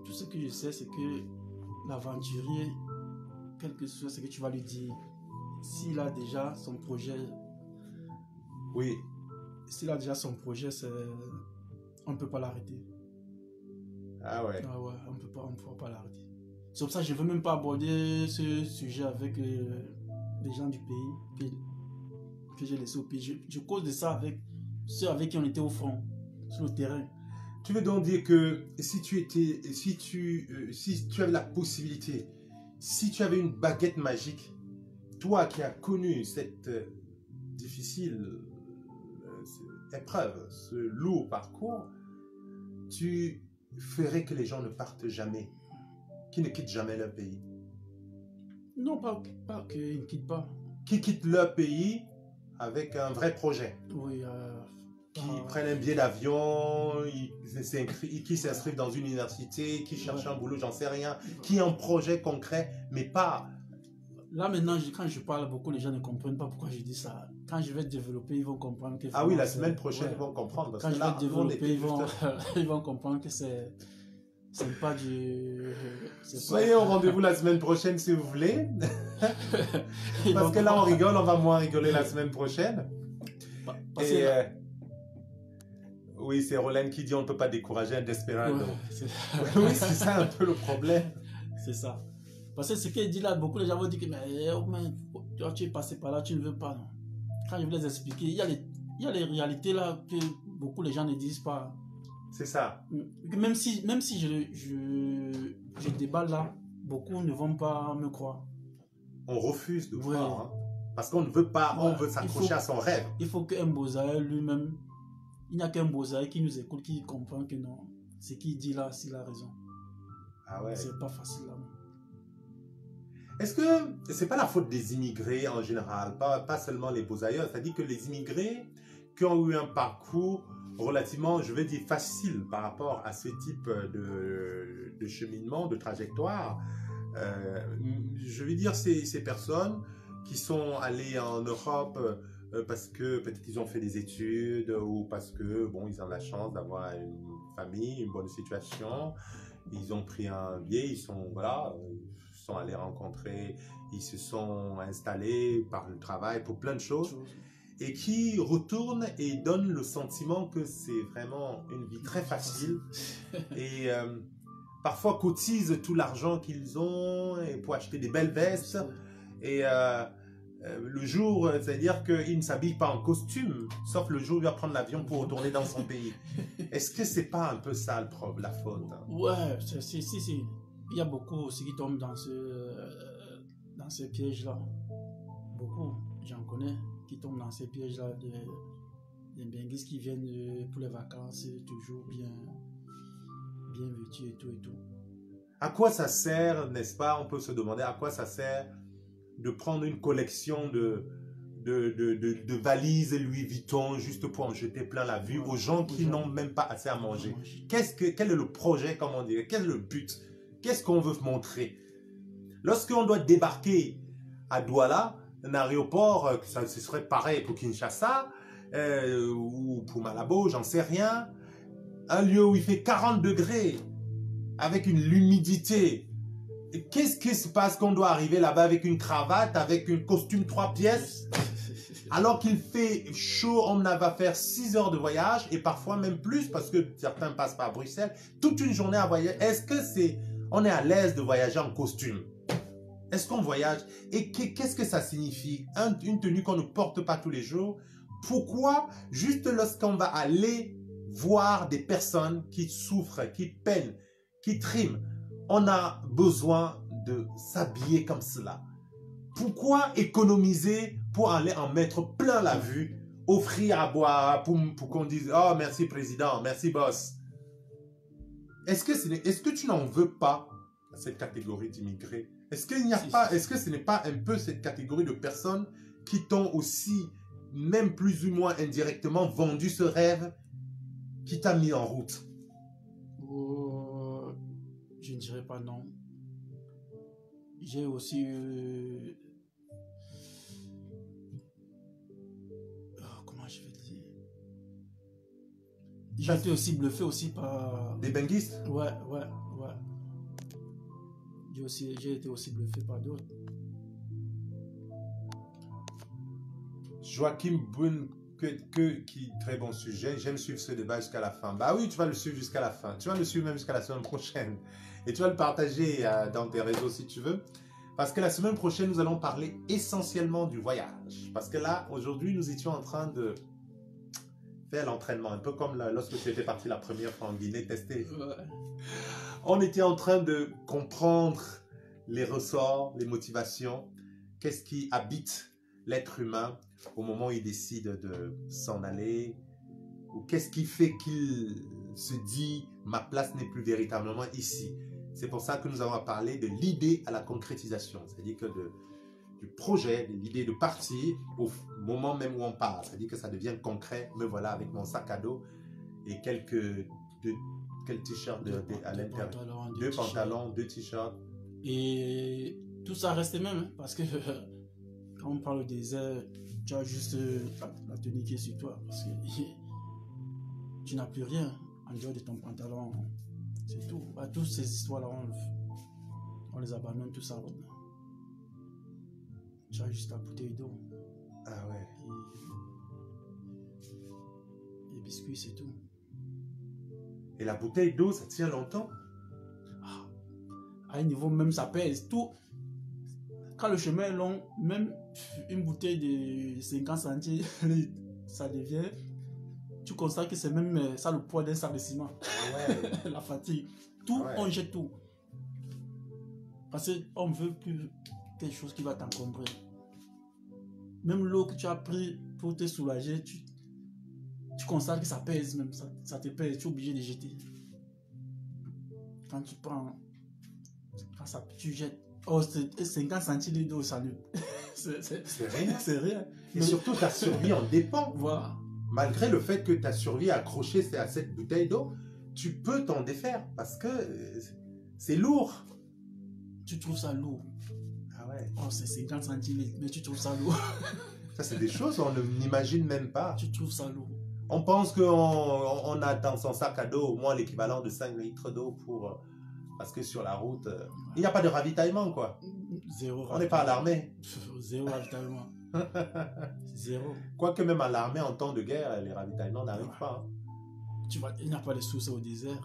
tout ce que je sais, c'est que l'aventurier, quel que soit ce que tu vas lui dire, s'il a déjà son projet, Oui, c'est on ne peut pas l'arrêter. ah ouais. Ah ouais, on ne peut pas l'arrêter. C'est pour ça que je ne veux même pas aborder ce sujet avec les gens du pays que j'ai laissé au pays. Je cause de ça avec ceux avec qui on était au front, sur le terrain. Tu veux donc dire que si tu avais la possibilité, si tu avais une baguette magique, toi qui as connu cette difficile épreuve, ce lourd parcours, tu ferais que les gens ne partent jamais, qu'ils ne quittent jamais leur pays. Non, pas qu'ils ne quittent pas. Qui quittent leur pays avec un vrai projet. Oui. Qui prennent un billet d'avion, qui s'inscrivent dans une université, qui cherchent un boulot, j'en sais rien, qui ont un projet concret, mais pas... Là maintenant, quand je parle, beaucoup les gens ne comprennent pas pourquoi je dis ça. Quand je vais développer, ils vont comprendre que... Ah oui, la semaine prochaine, ils vont comprendre. Parce quand que je là, vais développer, ils vont comprendre que c'est pas du... Soyez au rendez-vous la semaine prochaine si vous voulez. Parce que là, on rigole, on va moins rigoler la semaine prochaine. Et... oui, c'est Rolène qui dit on ne peut pas décourager un desperado. Oui, c'est ça un peu le problème. C'est ça. Parce que ce qu'il dit là, beaucoup de gens vont dire que mais toi, tu es passé par là, tu ne veux pas. Non. Quand je vais les expliquer, il y a les réalités là que beaucoup de gens ne disent pas. C'est ça. Même si je déballe là, beaucoup ne vont pas me croire. On refuse de croire. Hein, parce qu'on ne veut pas, on veut s'accrocher à son rêve. Il faut qu'un Bozaï lui-même, il n'y a qu'un Bozaï qui nous écoute, qui comprend que non, ce qu'il dit là, c'est la raison. Ah ouais. C'est pas facile là. Est-ce que c'est pas la faute des immigrés en général, pas seulement les Bozaïens, c'est-à-dire que les immigrés qui ont eu un parcours relativement, je vais dire, facile par rapport à ce type de cheminement, de trajectoire, je vais dire ces personnes qui sont allées en Europe parce que peut-être ils ont fait des études ou parce que bon ils ont la chance d'avoir une famille, une bonne situation, ils ont pris un billet, ils sont allés rencontrer, ils se sont installés par le travail pour plein de choses et qui retournent et donnent le sentiment que c'est vraiment une vie très facile et parfois cotisent tout l'argent qu'ils ont pour acheter des belles vestes et le jour, c'est-à-dire qu'il ne s'habille pas en costume, sauf le jour où il va prendre l'avion pour retourner dans son pays. Est-ce que c'est pas un peu ça la faute? Ouais, si. Il y a beaucoup aussi qui tombent dans ce piège-là. Beaucoup, j'en connais, qui tombent dans ces pièges-là des benguistes qui viennent pour les vacances, toujours bien vêtus et tout. À quoi ça sert, n'est-ce pas? On peut se demander à quoi ça sert de prendre une collection de valises Louis Vuitton juste pour en jeter plein la vue aux gens qui n'ont même pas assez à manger. Quel est le projet, comme on dirait? Quel est le but? Qu'est-ce qu'on veut montrer? Lorsqu'on doit débarquer à Douala, un aéroport, ce serait pareil pour Kinshasa ou pour Malabo, j'en sais rien. Un lieu où il fait 40 degrés avec l'humidité. Qu'est-ce qui se passe qu'on doit arriver là-bas avec une cravate, avec un costume 3 pièces? Alors qu'il fait chaud, on va faire 6 heures de voyage et parfois même plus parce que certains passent par Bruxelles. Toute une journée à voyager. Est-ce que on est à l'aise de voyager en costume? Est-ce qu'on voyage? Et qu'est-ce que ça signifie? Une tenue qu'on ne porte pas tous les jours. Pourquoi, juste lorsqu'on va aller voir des personnes qui souffrent, qui peinent, qui triment, on a besoin de s'habiller comme cela? Pourquoi économiser pour aller en mettre plein la vue, offrir à boire pour qu'on dise « Oh, merci président, merci boss ». Est-ce que tu n'en veux pas à cette catégorie d'immigrés? Est-ce que ce n'est pas un peu cette catégorie de personnes qui t'ont aussi, même plus ou moins indirectement, vendu ce rêve qui t'a mis en route? Je ne dirais pas non. J'ai aussi eu... comment je vais dire? J'ai été aussi bluffé aussi par... Des benguistes? Ouais. J'ai été aussi bluffé par d'autres. Joachim Brun, qui très bon sujet. J'aime suivre ce débat jusqu'à la fin. Bah oui, tu vas le suivre jusqu'à la fin. Tu vas le suivre même jusqu'à la semaine prochaine. Et tu vas le partager dans tes réseaux si tu veux. Parce que la semaine prochaine, nous allons parler essentiellement du voyage. Parce que là, aujourd'hui, nous étions en train de faire l'entraînement. Un peu comme lorsque tu étais parti la première fois en Guinée tester. Ouais. On était en train de comprendre les ressorts, les motivations. Qu'est-ce qui habite l'être humain au moment où il décide de s'en aller? Ou qu'est-ce qui fait qu'il se dit « ma place n'est plus véritablement ici ». C'est pour ça que nous allons parler de l'idée à la concrétisation. C'est-à-dire que du projet, de l'idée de partir au moment même où on part. C'est-à-dire que ça devient concret. Me voilà avec mon sac à dos et quelques t-shirts à l'intérieur. 2 pantalons, 2 t-shirts. Et tout ça reste même, hein, parce que quand on parle des désert, tu as juste la tenue qui est sur toi. Parce que tu n'as plus rien en dehors de ton pantalon. C'est tout. À toutes ces histoires-là, on les abandonne tout ça. Tu as juste ta bouteille d'eau. Ah ouais. Et biscuits, c'est tout. Et la bouteille d'eau, ça tient longtemps? À un niveau, même ça pèse. Tout. Quand le chemin est long, même une bouteille de 50 centimes, ça devient... Tu constates que c'est même ça le poids d'un sac de ciment. Ouais. La fatigue. Tout, Ouais. on jette tout. Parce qu'on ne veut plus quelque chose qui va t'encombrer. Même l'eau que tu as pris pour te soulager, tu constates que ça pèse même. Ça te pèse, tu es obligé de jeter. Quand tu prends, tu jettes. Oh, c'est 50 centilitres d'eau, salut. C'est rien. C'est rien. Et surtout, ta survie en dépend. Voilà. Malgré le fait que ta survie est accrochée à cette bouteille d'eau, tu peux t'en défaire parce que c'est lourd. Tu trouves ça lourd. Ah ouais. Oh, c'est 50 centilitres, mais tu trouves ça lourd. Ça, c'est des choses qu'on n'imagine même pas. Tu trouves ça lourd. On pense qu'on a dans son sac à dos au moins l'équivalent de 5 litres d'eau pour... Parce que sur la route, il n'y a pas de ravitaillement, quoi. Zéro. On n'est pas à l'armée. Zéro ravitaillement. Zéro. Quoique même à l'armée, en temps de guerre, les ravitaillements n'arrivent pas. Hein. Il n'y a pas de source au désert.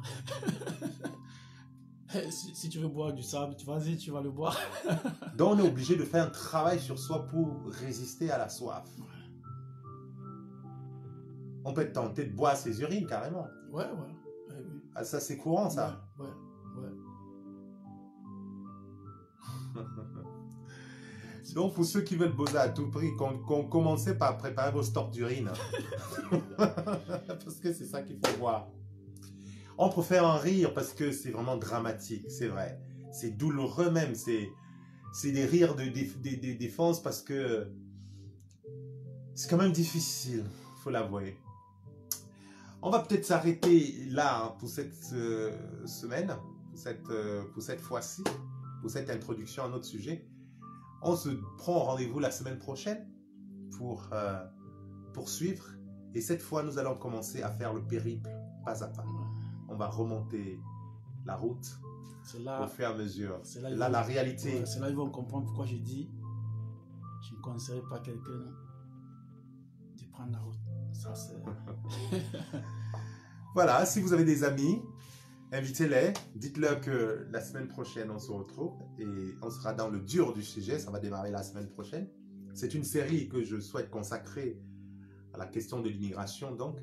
Si tu veux boire du sable, vas-y, tu vas le boire. Donc on est obligé de faire un travail sur soi pour résister à la soif. On peut être tenté de boire ses urines carrément. Ouais. Ah, ça c'est courant ça. Ouais. Donc pour ceux qui veulent bosser à tout prix, commencez par préparer vos stocks d'urine. Parce que c'est ça qu'il faut voir. On préfère en rire parce que c'est vraiment dramatique, c'est vrai. C'est douloureux même, c'est des rires de défense parce que c'est quand même difficile, il faut l'avouer. On va peut-être s'arrêter là hein, pour cette semaine, pour cette fois-ci, pour cette introduction à notre sujet. On se prend rendez-vous la semaine prochaine pour poursuivre. Et cette fois, nous allons commencer à faire le périple pas à pas. On va remonter la route au fur et à mesure. Là, la réalité. C'est là qu'ils vont comprendre pourquoi je dis je ne conseille pas quelqu'un de prendre la route. Ça, c'est... Voilà, si vous avez des amis, invitez-les. Dites-leur que la semaine prochaine, on se retrouve et on sera dans le dur du sujet. Ça va démarrer la semaine prochaine. C'est une série que je souhaite consacrer à la question de l'immigration, donc.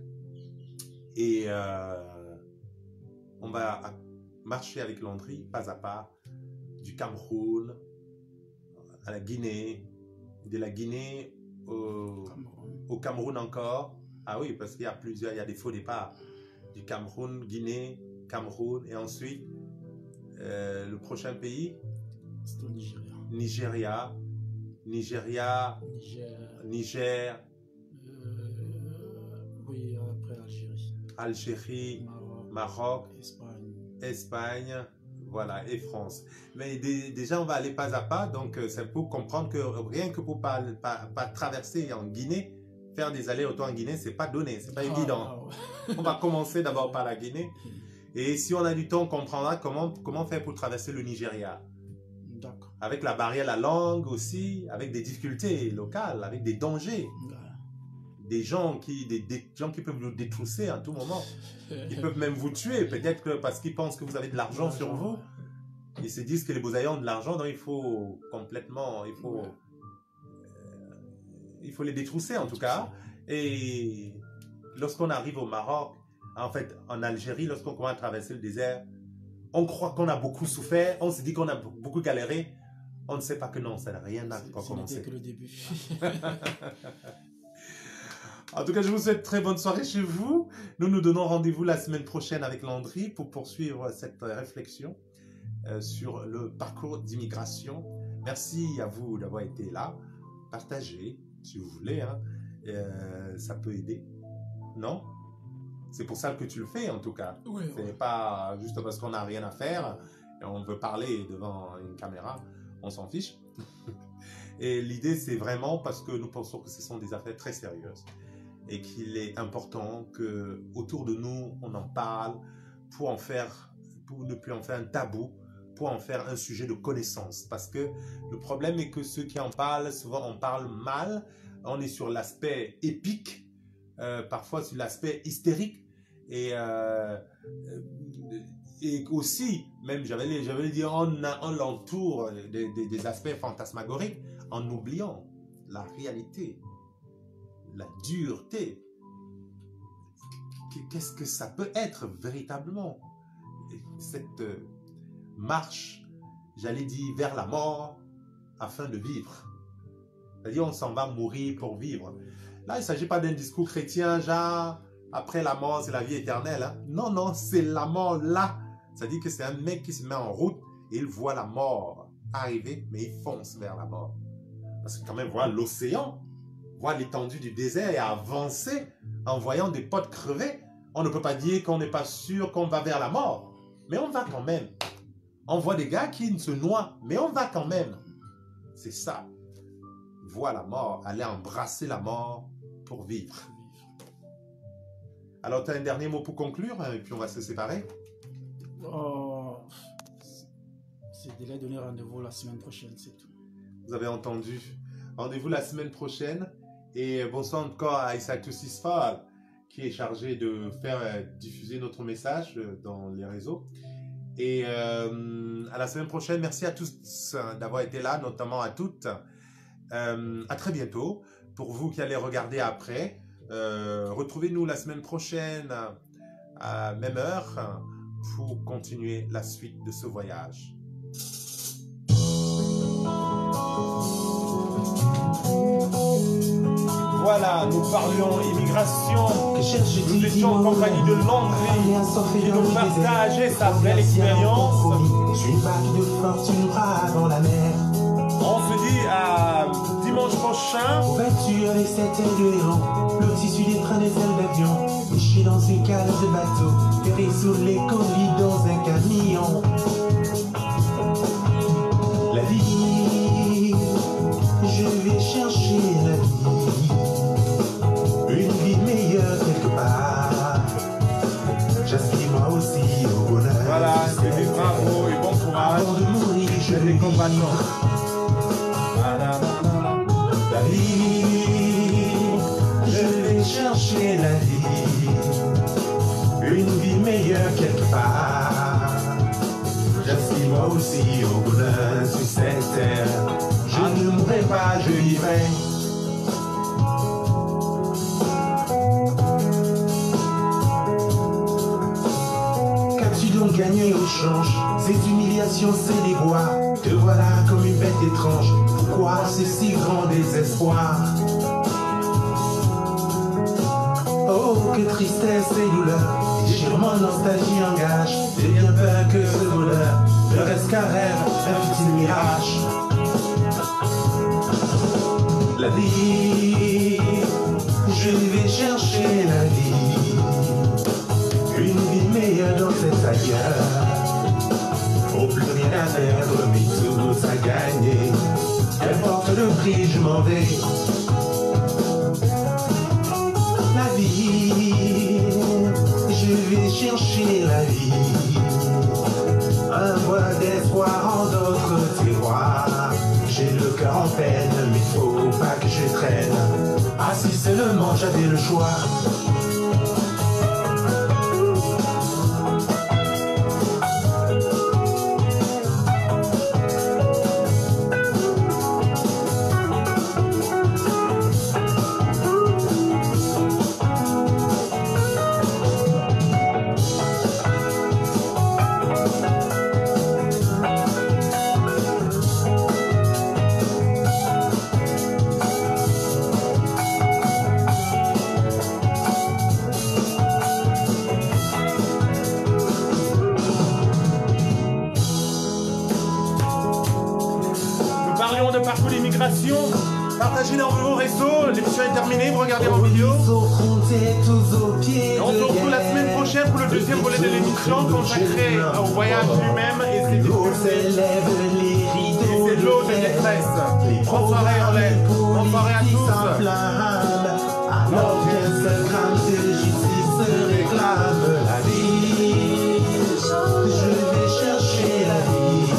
Et on va marcher avec Landry, pas à pas, du Cameroun à la Guinée, de la Guinée au Cameroun encore. Ah oui, parce qu'il y a plusieurs, il y a des faux départs. Du Cameroun, Guinée, Cameroun, et ensuite, le prochain pays, c'est au Nigeria. Nigeria, Niger. Oui, après l'Algérie. Algérie, Maroc, Espagne, voilà, et France. Mais déjà, on va aller pas à pas, donc c'est pour comprendre que rien que pour pas traverser en Guinée, faire des allers-retours en Guinée, c'est pas donné, c'est pas évident. On va commencer d'abord par la Guinée, et si on a du temps, on comprendra comment faire pour traverser le Nigeria. D'accord. Avec la barrière, la langue aussi, avec des difficultés locales, avec des dangers. Des gens qui peuvent vous détrousser à tout moment. Ils peuvent même vous tuer, peut-être parce qu'ils pensent que vous avez de l'argent sur vous. Ils se disent que les Bouzaïens ont de l'argent, donc il faut les détrousser en tout cas. Et lorsqu'on arrive au Maroc, en fait en Algérie, lorsqu'on commence à traverser le désert, on croit qu'on a beaucoup souffert, on se dit qu'on a beaucoup galéré. On ne sait pas que non, ça n'a rien à commencer. C'était que le début. En tout cas, je vous souhaite très bonne soirée chez vous. Nous nous donnons rendez-vous la semaine prochaine avec Landry pour poursuivre cette réflexion. sur le parcours d'immigration. Merci à vous d'avoir été là. Partagez, si vous voulez, hein. Ça peut aider, non? C'est pour ça que tu le fais, en tout cas. Oui, Ce n'est pas juste parce qu'on n'a rien à faire et on veut parler devant une caméra, on s'en fiche. Et l'idée, c'est vraiment parce que nous pensons que ce sont des affaires très sérieuses et qu'il est important que autour de nous, on en parle pour ne plus en faire un tabou, pour en faire un sujet de connaissance. Parce que le problème est que ceux qui en parlent, souvent on parle mal, on est sur l'aspect épique, parfois sur l'aspect hystérique, et aussi, même j'avais dit, on l'entoure des aspects fantasmagoriques en oubliant la réalité, la dureté. Qu'est-ce que ça peut être véritablement, cette marche, j'allais dire, vers la mort afin de vivre. C'est-à-dire, on s'en va mourir pour vivre. Là, il ne s'agit pas d'un discours chrétien, genre, après la mort, c'est la vie éternelle. Hein. Non, non, c'est la mort là. C'est-à-dire que c'est un mec qui se met en route et il voit la mort arriver, mais il fonce vers la mort. Parce que quand même, voir l'océan, voir l'étendue du désert et avancer en voyant des potes crever, on ne peut pas dire qu'on n'est pas sûr qu'on va vers la mort. Mais on va quand même. On voit des gars qui se noient, mais on va quand même. C'est ça. Voir la mort, aller embrasser la mort pour vivre. Alors, tu as un dernier mot pour conclure, et puis on va se séparer. C'est de leur donner rendez-vous la semaine prochaine, c'est tout. Vous avez entendu. Rendez-vous la semaine prochaine. Et bonsoir encore à Isaac Sisfal, qui est chargé de faire diffuser notre message dans les réseaux. Et à la semaine prochaine. Merci à tous d'avoir été là, notamment à toutes. À très bientôt. Pour vous qui allez regarder après, retrouvez-nous la semaine prochaine à même heure pour continuer la suite de ce voyage. Voilà, nous parlions immigration. Nous étions en compagnie de Landry qui nous partageait sa belle expérience. Une vague de fortune avant la mer. On se dit à dimanche prochain. Vêtu avec cette aile de héron, le tissu des trains des ailes d'avion, niché dans une cale de bateau, ferré sous les colis dans un camion. La vie, je vais chercher la vie, une vie meilleure quelque part. J'aspire moi aussi au bonheur. Voilà, c'était bravo et bon courage. Avant de mourir, je les vais combattants. La vie, je vais chercher la vie, une vie meilleure quelque part. J'aspire moi aussi au bonheur sur cette terre. Je ne mourrai pas, je vivrai. Qu'as-tu donc gagné au change? Ces humiliations, ces déboires. Te voilà comme une bête étrange. Pourquoi ce si grand désespoir? Oh, que tristesse et douleur, déchirement, nostalgie engage. J'ai bien peur que ce bonheur ne reste qu'un rêve, un futile mirage. La vie, je vais chercher la vie, une vie meilleure dans cet ailleurs. Au plus rien à perdre, mais tout à gagner. Qu'importe le prix, je m'en vais. La vie, je vais chercher la vie. Un voile d'espoir en d'autres terroirs. J'ai le cœur en peine, mais faut pas que je traîne. Ah si seulement j'avais le choix. l'évocation. Partagez dans vos réseaux. L'émission est terminée. Vous regardez en vidéo. Et on se retrouve la semaine prochaine pour le deuxième volet de l'émission consacré au voyage lui-même et ses difficultés. Et c'est l'eau de détresse. Bonne soirée, Orlène. Bonne soirée à tous. Alors qu'un seul gramme de justice réclame la vie, je vais chercher la vie.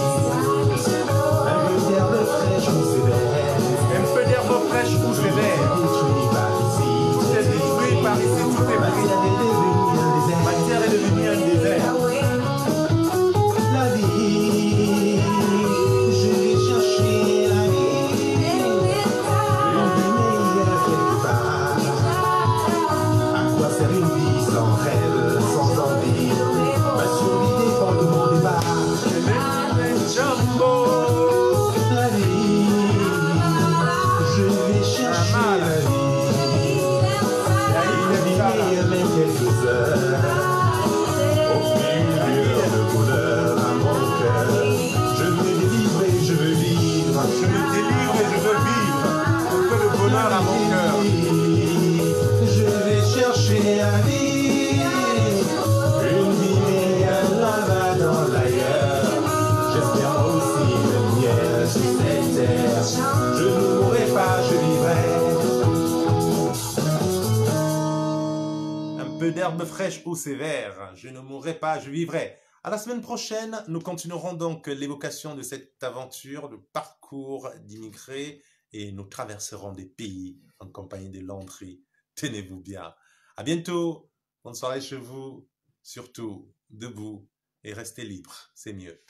Un peu d'herbe fraîche ou sévère, Un peu d'herbe fraîche ou sévère. détruit par ici. Tout est détruit par ici, tout est pris. Matière est devenue un désert. Matière est devenue un désert. La vie, je vais chercher la vie. Une vie meilleure quelque part. À quoi sert une vie sans rêve, sans envie? Ma survie dépend de mon départ. Jumbo. La vie, je vais chercher la vie. Une vie meilleure même quelques heures. Offrir de bonheur à mon cœur. Je me délivre et je veux vivre. Je me délivre et je veux vivre. Un peu de bonheur à mon cœur. Je vais chercher la vie. Une vie meilleure là-bas dans l'ailleurs. J'espère aussi le mien sur cette terre. Je ne mourrai pas, je vivrai. Un peu d'herbe fraîche ou sévère. Je ne mourrai pas, je vivrai. À la semaine prochaine, nous continuerons donc l'évocation de cette aventure, le parcours d'immigrés et nous traverserons des pays en compagnie de Landry. Tenez-vous bien. À bientôt. Bonne soirée chez vous. Surtout, debout et restez libre. C'est mieux.